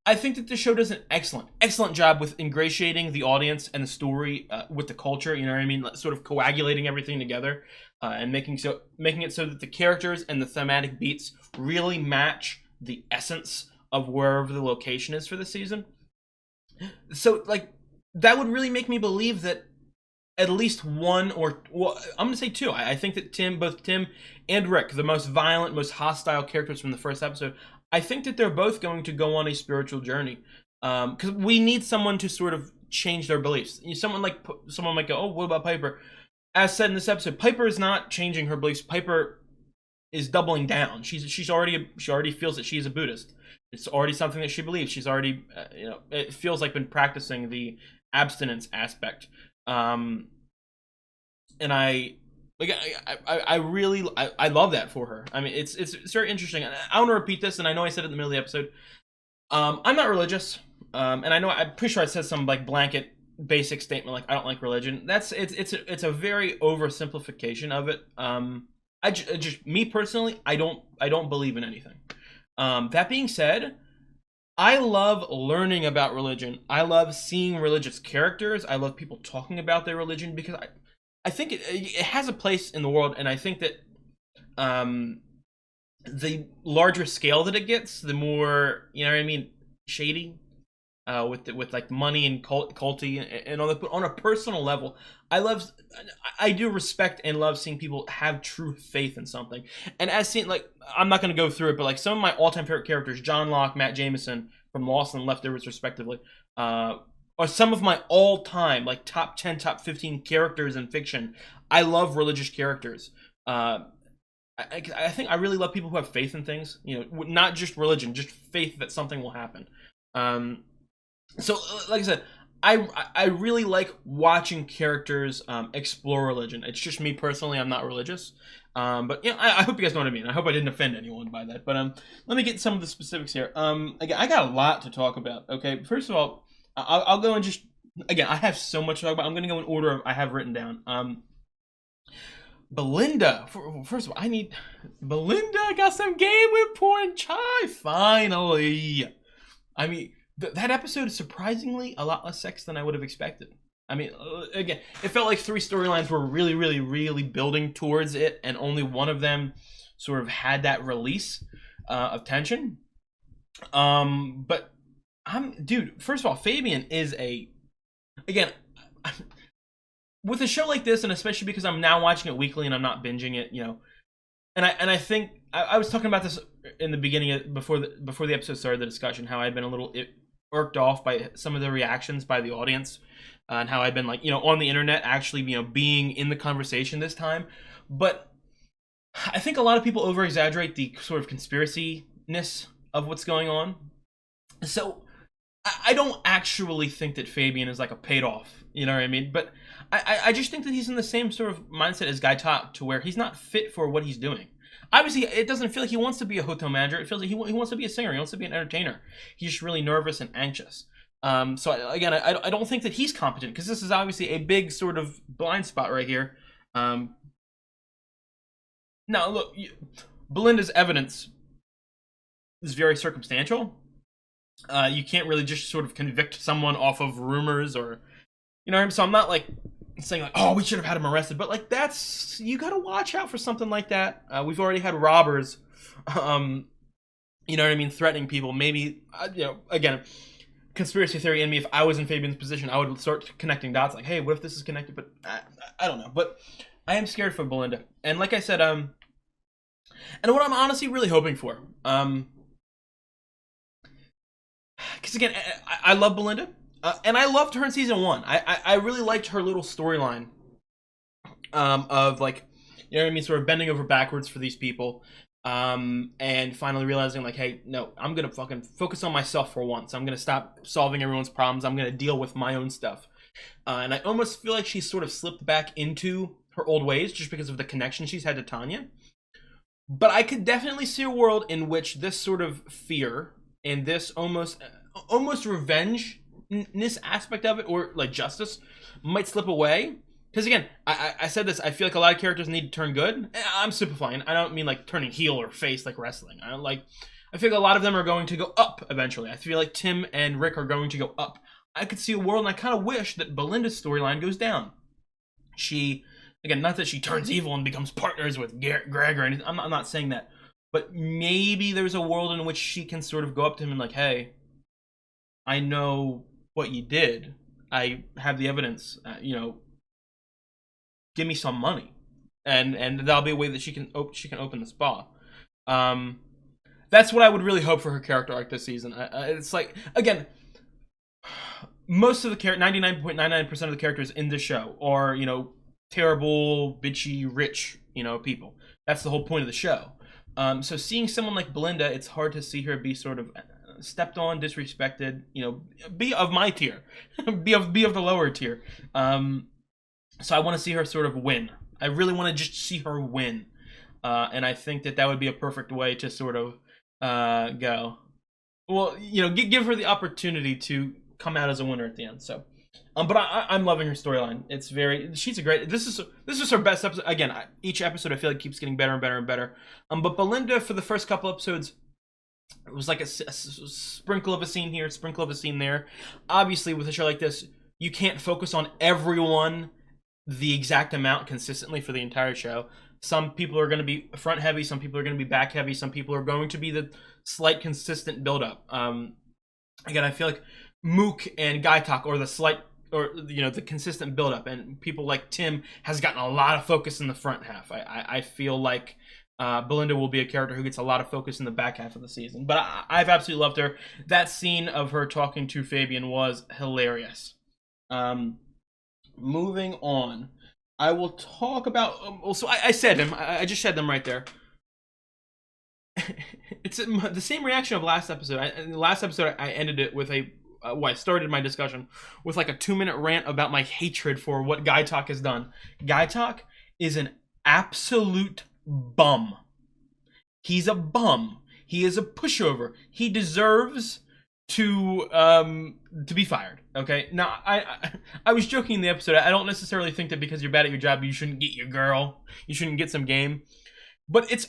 I think that the show does an excellent job with ingratiating the audience and the story with the culture. You know what I mean? Sort of coagulating everything together and making it so that the characters and the thematic beats really match the essence of wherever the location is for the season. So, like, that would really make me believe that at least one or, well, I'm going to say two. I think that both Tim and Rick, the most violent, most hostile characters from the first episode, I think that they're both going to go on a spiritual journey. Because we need someone to sort of change their beliefs. Someone might go, oh, what about Piper? As said in this episode, Piper is not changing her beliefs. Piper is doubling down. She already feels that she's a Buddhist. It's already something that she believes. She's already, it feels like been practicing the abstinence aspect. And I really love that for her. I mean, it's very interesting. I want to repeat this, and I know I said it in the middle of the episode. I'm not religious, and I'm pretty sure I said some like blanket basic statement like I don't like religion. It's a very oversimplification of it. Me personally, I don't believe in anything. That being said, I love learning about religion. I love seeing religious characters. I love people talking about their religion because I think it has a place in the world, and I think that the larger scale that it gets, the more, you know what I mean, shady, with like money and culty and all that. But on a personal level, I do respect and love seeing people have true faith in something. And as seen, like, I'm not going to go through it, but like some of my all-time favorite characters, John Locke, Matt Jameson from Lost and Leftovers respectively, are some of my all-time like top 10, top 15 characters in fiction. I love religious characters. I think I really love people who have faith in things, you know, not just religion, just faith that something will happen. So like I said, I really like watching characters explore religion. It's just me personally, I'm not religious. But you know, I hope you guys know what I mean. I hope I didn't offend anyone by that. But let me get some of the specifics here. Again, I got a lot to talk about. Okay, first of all, I'll go and just, again, I have so much to talk about. I'm going to go in order I have written down. Belinda, first of all, Belinda got some game with porn chai, finally. I mean, that episode is surprisingly a lot less sex than I would have expected. I mean, again, it felt like three storylines were really, really, really building towards it, and only one of them sort of had that release of tension. But dude, first of all, Fabian is again, with a show like this, and especially because I'm now watching it weekly and I'm not binging it, you know, and I think I was talking about this in the beginning before the episode started, the discussion, how I'd been a little irked off by some of the reactions by the audience, and how I'd been like, you know, on the internet actually, you know, being in the conversation this time. But I think a lot of people over exaggerate the sort of conspiracy-ness of what's going on. So I don't actually think that Fabian is like a paid off, you know what I mean? But I just think that he's in the same sort of mindset as Guy Top, to where he's not fit for what he's doing. Obviously, it doesn't feel like he wants to be a hotel manager. It feels like he wants to be a singer. He wants to be an entertainer. He's just really nervous and anxious. So again, I don't think that he's competent, because this is obviously a big sort of blind spot right here. Now, look, Belinda's evidence is very circumstantial. You can't really just sort of convict someone off of rumors, or, you know, so I'm not like saying like, oh, we should have had him arrested, but like, you gotta watch out for something like that. We've already had robbers, you know what I mean, threatening people. Maybe, you know, again, conspiracy theory in me, if I was in Fabian's position, I would start connecting dots, like, hey, what if this is connected? But I don't know. But I am scared for Belinda, and like I said, and what I'm honestly really hoping for, because again, I love Belinda. And I loved her in season 1. I really liked her little storyline of, like, you know what I mean, sort of bending over backwards for these people, and finally realizing, like, hey, no, I'm gonna fucking focus on myself for once. I'm gonna stop solving everyone's problems. I'm gonna deal with my own stuff. And I almost feel like she's sort of slipped back into her old ways just because of the connection she's had to Tanya. But I could definitely see a world in which this sort of fear and this almost revenge aspect of it, or like justice, might slip away. Because again, I said this, I feel like a lot of characters need to turn good. I'm simplifying. I don't mean like turning heel or face like wrestling. I feel like a lot of them are going to go up eventually. I feel like Tim and Rick are going to go up. I could see a world, and I kind of wish that Belinda's storyline goes down. She, again, not that she turns evil and becomes partners with Greg or anything. I'm not saying that. But maybe there's a world in which she can sort of go up to him and like, hey, I know what you did. I have the evidence. You know, give me some money, and that'll be a way that she can open the spa. That's what I would really hope for her character arc this season. It's like, again, most of the 99.99% of the characters in the show are, you know, terrible, bitchy, rich, you know, people. That's the whole point of the show. So seeing someone like Belinda, it's hard to see her be sort of stepped on, disrespected, you know, be of my tier, be of the lower tier. So I want to see her sort of win. I really want to just see her win. And I think that would be a perfect way to sort of go. Well, you know, give her the opportunity to come out as a winner at the end. So, but I'm loving her storyline. It's she's a great. This is her best episode. Again, each episode I feel like keeps getting better and better and better. But Belinda for the first couple episodes, it was like a sprinkle of a scene here, sprinkle of a scene there. Obviously, with a show like this, you can't focus on everyone the exact amount consistently for the entire show. Some people are going to be front heavy, some people are going to be back heavy, some people are going to be the slight consistent build up. Again, I feel like Mook and Guy Talk or the slight, or you know, the consistent build up, and people like Tim has gotten a lot of focus in the front half. I feel like Belinda will be a character who gets a lot of focus in the back half of the season. But I've absolutely loved her. That scene of her talking to Fabian was hilarious. Moving on, I will talk about. So I said him. I just said them right there. It's the same reaction of last episode. In the last episode, I ended it with I started my discussion with like a 2-minute rant about my hatred for what Guy Talk has done. Guy Talk is an absolute bum. He's a bum. He is a pushover. He deserves to be fired. Okay. Now I was joking in the episode. I don't necessarily think that because you're bad at your job you shouldn't get your girl. You shouldn't get some game. But he's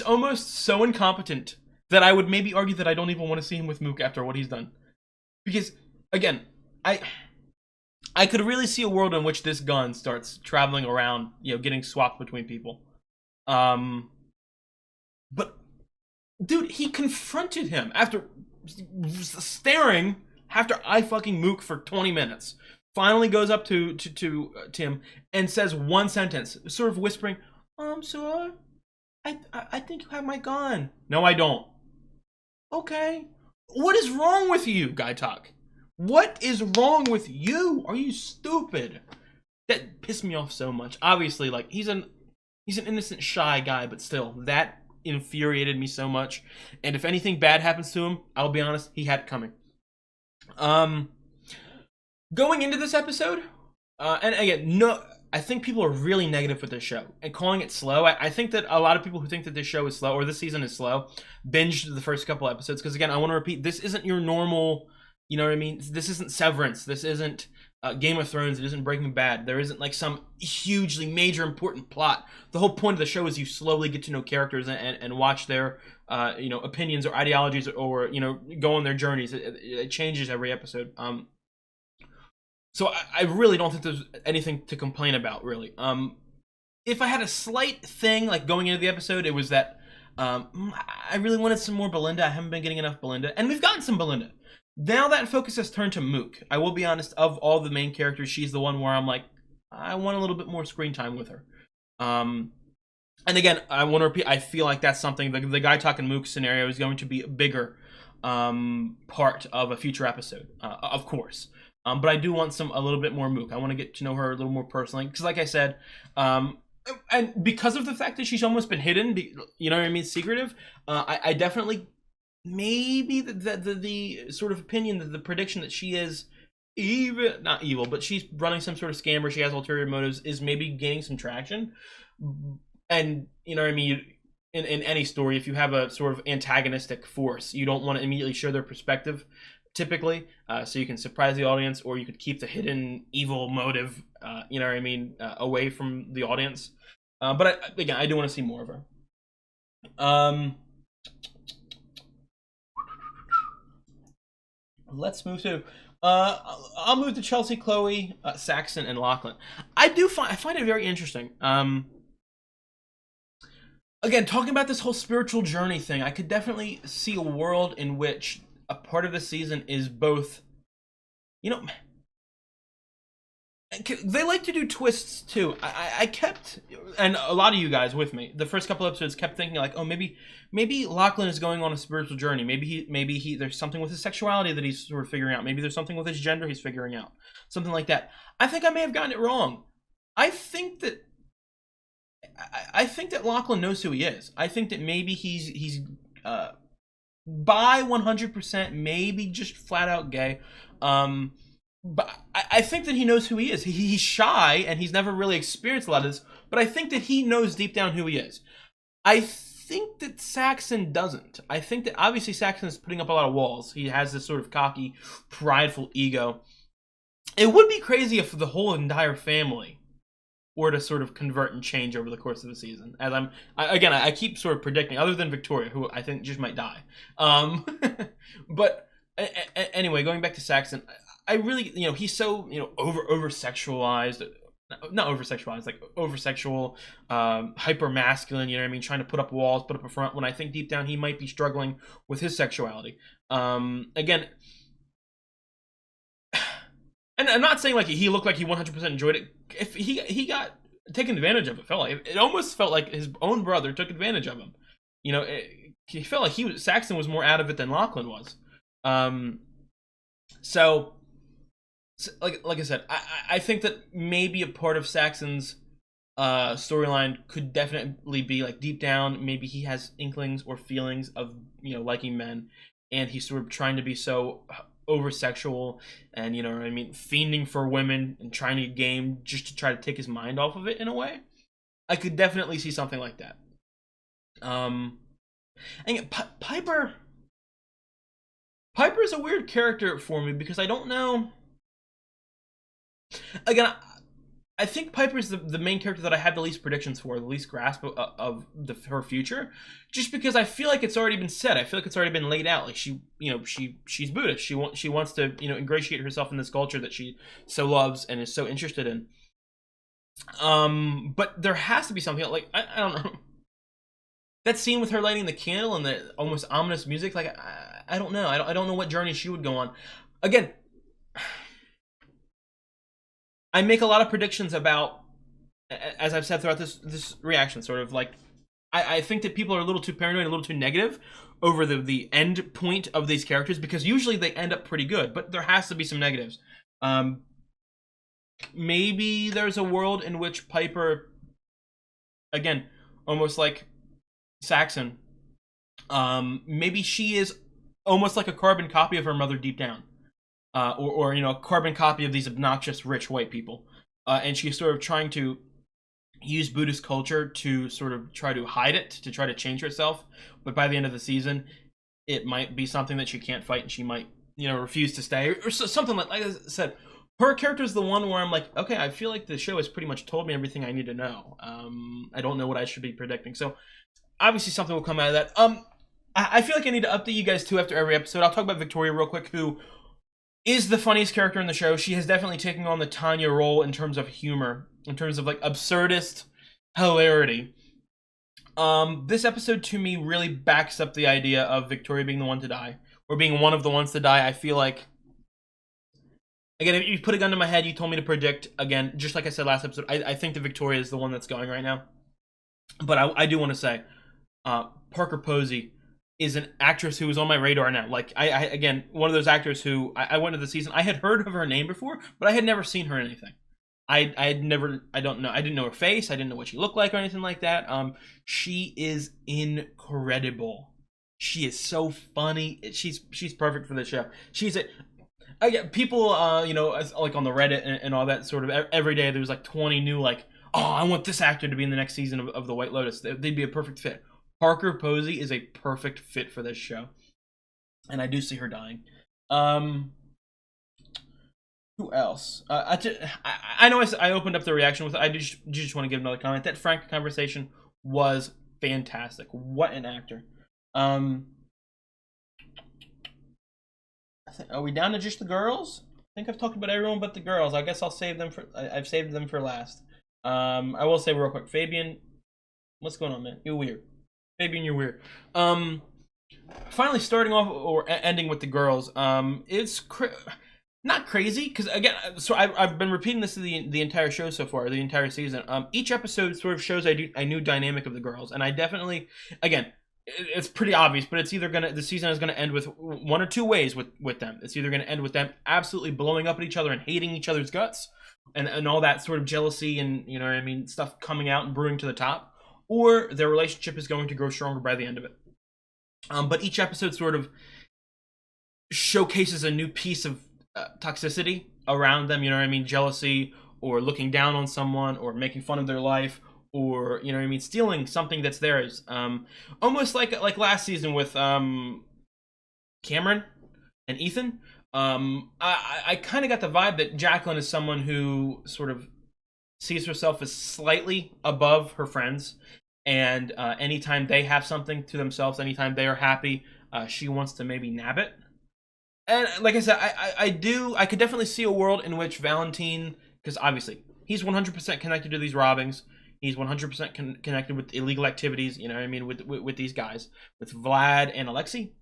almost so incompetent that I would maybe argue that I don't even want to see him with Mook after what he's done. Because again, I could really see a world in which this gun starts traveling around, you know, getting swapped between people. But dude, he confronted him after staring after I fucking Mook for 20 minutes. Finally goes up to Tim and says one sentence, sort of whispering, sir, I think you have my gun. No, I don't. Okay. What is wrong with you, Guy Talk? What is wrong with you? Are you stupid? That pissed me off so much. Obviously, like, he's an innocent, shy guy, but still, that infuriated me so much. And if anything bad happens to him, I'll be honest, he had it coming. Going into this episode, and again, no, I think people are really negative with this show and calling it slow. I think that a lot of people who think that this show is slow or this season is slow binged the first couple episodes, because again, I want to repeat, this isn't your normal, you know what I mean? This isn't Severance. This isn't Game of Thrones. It isn't Breaking Bad. There isn't like some hugely major important plot. The whole point of the show is you slowly get to know characters and watch their you know, opinions or ideologies, or you know, go on their journeys. It changes every episode. So I really don't think there's anything to complain about, really. If I had a slight thing, like going into the episode, it was that I really wanted some more Belinda. I haven't been getting enough Belinda. And we've gotten some Belinda. Now that focus has turned to Mook. I will be honest, of all the main characters, she's the one where I'm like, I want a little bit more screen time with her. And again, I want to repeat, I feel like that's something, the Guy Talking Mook scenario is going to be a bigger part of a future episode, of course. But I do want a little bit more Mook. I want to get to know her a little more personally. Because like I said, and because of the fact that she's almost been hidden, you know what I mean, secretive, I definitely, maybe the sort of opinion, the prediction that she is not evil, but she's running some sort of scam or she has ulterior motives is maybe gaining some traction. And, you know what I mean, in any story, if you have a sort of antagonistic force, you don't want to immediately share their perspective, typically, so you can surprise the audience, or you could keep the hidden evil motive, you know what I mean, away from the audience. But again, I do want to see more of her. Let's move to. I'll move to Chelsea, Chloe, Saxon, and Lachlan. I find it very interesting. Again, talking about this whole spiritual journey thing, I could definitely see a world in which a part of the season is both, you know, they like to do twists too. I kept, and a lot of you guys with me, the first couple episodes kept thinking like, oh, maybe Lachlan is going on a spiritual journey. Maybe he there's something with his sexuality that he's sort of figuring out. Maybe there's something with his gender he's figuring out. Something like that. I think I may have gotten it wrong. I think that Lachlan knows who he is. I think that maybe he's bi 100%, maybe just flat out gay. But I think that he knows who he is. He's shy and he's never really experienced a lot of this, but I think that he knows deep down who he is. I think that Saxon doesn't. I think that obviously Saxon is putting up a lot of walls. He has this sort of cocky, prideful ego. It would be crazy if the whole entire family were to sort of convert and change over the course of the season. As I keep sort of predicting, other than Victoria, who I think just might die. But anyway, going back to Saxon, I really, he's so, over sexualized, not over sexualized, like over sexual, hyper masculine. You know what I mean? Trying to put up walls, put up a front. When I think deep down he might be struggling with his sexuality. Again. And I'm not saying like he looked like he 100% enjoyed it. If he got taken advantage of, it felt like it almost felt like his own brother took advantage of him. He felt like Saxon was more out of it than Lachlan was. So like I said, I think that maybe a part of Saxon's storyline could definitely be like deep down, maybe he has inklings or feelings of liking men, and he's sort of trying to be so over sexual and fiending for women and trying to get game just to try to take his mind off of it in a way. I could definitely see something like that. And Piper is a weird character for me because I don't know. Again, I think Piper is the main character that I have the least predictions for, the least grasp of her future, just because I feel like it's already been said. I feel like it's already been laid out. Like she's Buddhist. She wants to ingratiate herself in this culture that she so loves and is so interested in. But there has to be something like I don't know. That scene with her lighting the candle and the almost ominous music, like I don't know. I don't know what journey she would go on. Again, I make a lot of predictions about, as I've said throughout this reaction, sort of like, I think that people are a little too paranoid, a little too negative over the end point of these characters, because usually they end up pretty good, but there has to be some negatives. Maybe there's a world in which Piper, again, almost like Saxon, maybe she is almost like a carbon copy of her mother deep down. Or a carbon copy of these obnoxious rich white people, and she's sort of trying to use Buddhist culture to sort of try to hide it, to try to change herself. But by the end of the season, it might be something that she can't fight, and she might refuse to stay, or something like I said. Her character is the one where I'm like, okay, I feel like the show has pretty much told me everything I need to know. I don't know what I should be predicting, so obviously something will come out of that. I feel like I need to update you guys too after every episode. I'll talk about Victoria real quick, who is the funniest character in the show. She has definitely taken on the Tanya role in terms of humor, in terms of like absurdist hilarity. This episode to me really backs up the idea of Victoria being the one to die, or being one of the ones to die. I feel like, again, if you put a gun to my head, you told me to predict, again, just like I said last episode, I think that Victoria is the one that's going right now. But I do want to say, Parker Posey is an actress who is on my radar now. Like, I again, one of those actors who I went to the season, I had heard of her name before, but I had never seen her in anything. I didn't know her face, I didn't know what she looked like or anything like that. She is incredible. She is so funny. She's perfect for the show. Again, people, like on the Reddit and all that sort of, every day there's like 20 new, like, oh, I want this actor to be in the next season of The White Lotus. They'd be a perfect fit. Parker Posey is a perfect fit for this show, and I do see her dying. Who else? I know I opened up the reaction with it. I just want to give another comment. That Frank conversation was fantastic. What an actor. Um, are we down to just the girls? I think I've talked about everyone but the girls. I guess I'll save them for. I've saved them for last. I will say real quick, Fabian, what's going on, man? You're weird. Fabian, you're weird. Finally starting off or ending with the girls. It's not crazy because again, so I've been repeating this the entire show so far, the entire season. Each episode sort of shows a new dynamic of the girls, and I definitely, again, it's pretty obvious, but it's either the season is gonna end with one or two ways with them. It's either gonna end with them absolutely blowing up at each other and hating each other's guts, and all that sort of jealousy and you know what I mean stuff coming out and brewing to the top, or their relationship is going to grow stronger by the end of it. But each episode sort of showcases a new piece of toxicity around them, you know what I mean? Jealousy, or looking down on someone, or making fun of their life, or you know what I mean, stealing something that's theirs. Almost like last season with Cameron and Ethan. I kind of got the vibe that Jacqueline is someone who sort of sees herself as slightly above her friends, and anytime they have something to themselves, anytime they are happy, she wants to maybe nab it. And like I said, I could definitely see a world in which Valentine, because obviously he's 100% connected to these robbings, he's 100% connected with illegal activities, you know what I mean, with these guys, with Vlad and Alexei.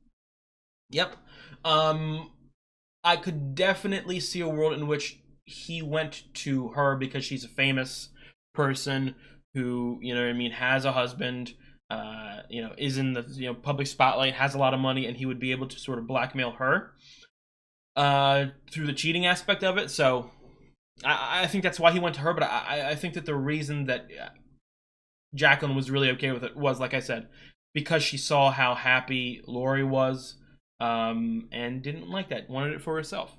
Yep. I could definitely see a world in which he went to her because she's a famous person who, you know what I mean, has a husband, you know, is in the, you know, public spotlight, has a lot of money, and he would be able to sort of blackmail her through the cheating aspect of it. So I think that's why he went to her, but I think that the reason that Jacqueline was really okay with it was, like I said, because she saw how happy Lori was, and didn't like that, wanted it for herself.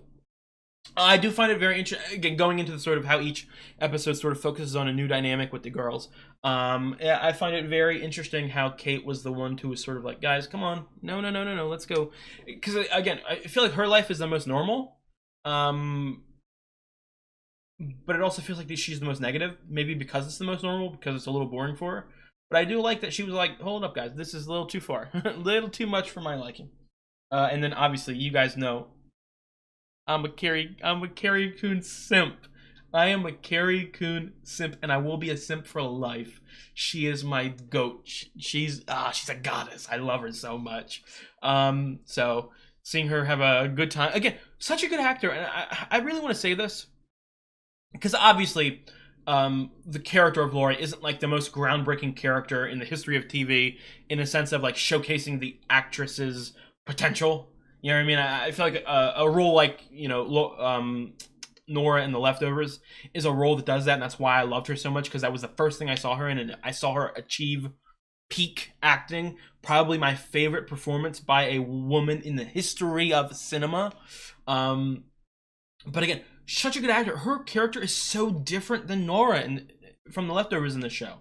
I do find it very interesting, again, going into the sort of how each episode sort of focuses on a new dynamic with the girls. I find it very interesting how Kate was the one who was sort of like, guys, come on, no, let's go. Because, again, I feel like her life is the most normal, but it also feels like she's the most negative, maybe because it's the most normal, because it's a little boring for her. But I do like that she was like, hold up, guys, this is a little too far, a little too much for my liking. And then, obviously, you guys know, I'm a Carrie Coon simp. I am a Carrie Coon simp, and I will be a simp for life. She is my goat. She's a goddess. I love her so much. So seeing her have a good time, again, such a good actor, and I really want to say this because obviously the character of Lori isn't like the most groundbreaking character in the history of TV in a sense of like showcasing the actress's potential. You know what I mean? I feel like a role like, you know, Nora in The Leftovers is a role that does that, and that's why I loved her so much, because that was the first thing I saw her in, and I saw her achieve peak acting. Probably my favorite performance by a woman in the history of cinema. But again, such a good actor. Her character is so different than Nora from The Leftovers in the show.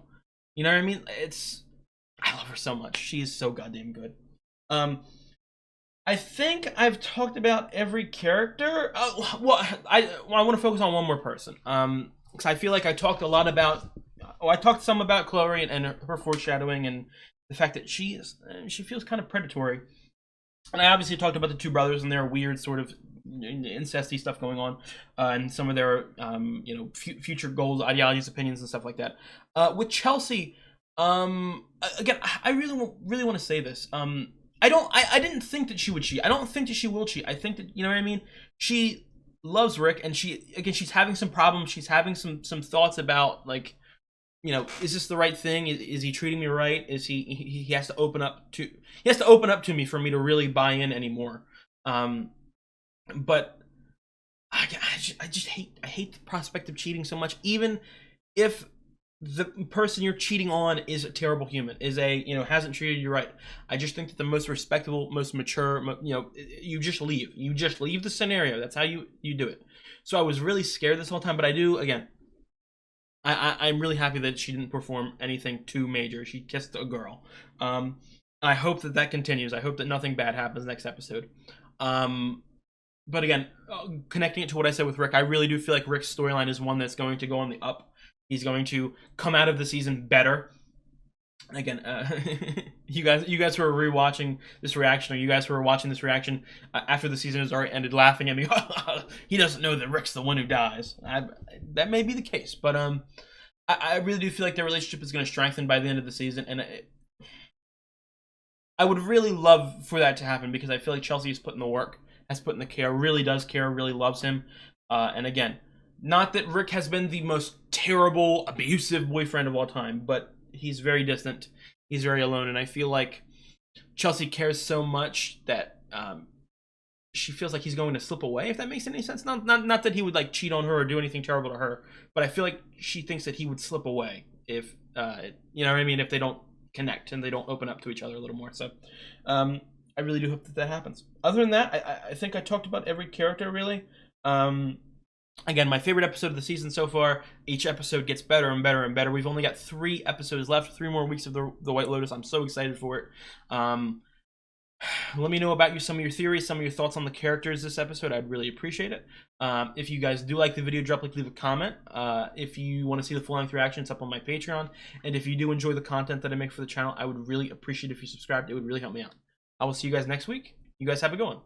You know what I mean? I love her so much. She is so goddamn good. I think I've talked about every character. I want to focus on one more person. Because I feel like I talked a lot about. I talked some about Chloe and her foreshadowing and the fact that she feels kind of predatory. And I obviously talked about the two brothers and their weird sort of incesty stuff going on, and some of their you know, future goals, ideologies, opinions, and stuff like that. With Chelsea, again, I really want to say this. I didn't think that she would cheat. I don't think that she will cheat. I think that, you know what I mean? She loves Rick, and she's having some problems. She's having some thoughts about, like, you know, is this the right thing? Is he treating me right? Is he has to open up to me for me to really buy in anymore. But I just hate the prospect of cheating so much, even if the person you're cheating on is a terrible human, hasn't treated you right. I just think that the most respectable, most mature, you know, you just leave the scenario. That's how you do it. So I was really scared this whole time, but I'm really happy that she didn't perform anything too major. She kissed a girl. I hope that continues. I hope that nothing bad happens next episode. But again, connecting it to what I said with Rick, I really do feel like Rick's storyline is one that's going to go on the up. He's going to come out of the season better. again, you guys who are rewatching this reaction, or you guys who are watching this reaction after the season has already ended, laughing at me. He doesn't know that Rick's the one who dies. That may be the case, but I really do feel like their relationship is going to strengthen by the end of the season, and I would really love for that to happen, because I feel like Chelsea has put in the work, has put in the care, really does care, really loves him, and again, not that Rick has been the most terrible, abusive boyfriend of all time, but he's very distant, he's very alone, and I feel like Chelsea cares so much that she feels like he's going to slip away, if that makes any sense. Not that he would like cheat on her or do anything terrible to her, but I feel like she thinks that he would slip away if you know what I mean, if they don't connect and they don't open up to each other a little more. So I really do hope that that happens. Other than that, I think I talked about every character really. Again, my favorite episode of the season so far. Each episode gets better and better and better. We've only got 3 episodes left, 3 more weeks of the White Lotus. I'm so excited for it. Let me know about some of your theories, some of your thoughts on the characters this episode. I'd really appreciate it. If you guys do like the video, leave a comment. If you want to see the full-length reaction, it's up on my Patreon. And if you do enjoy the content that I make for the channel, I would really appreciate if you subscribed. It would really help me out. I will see you guys next week. You guys have a good one.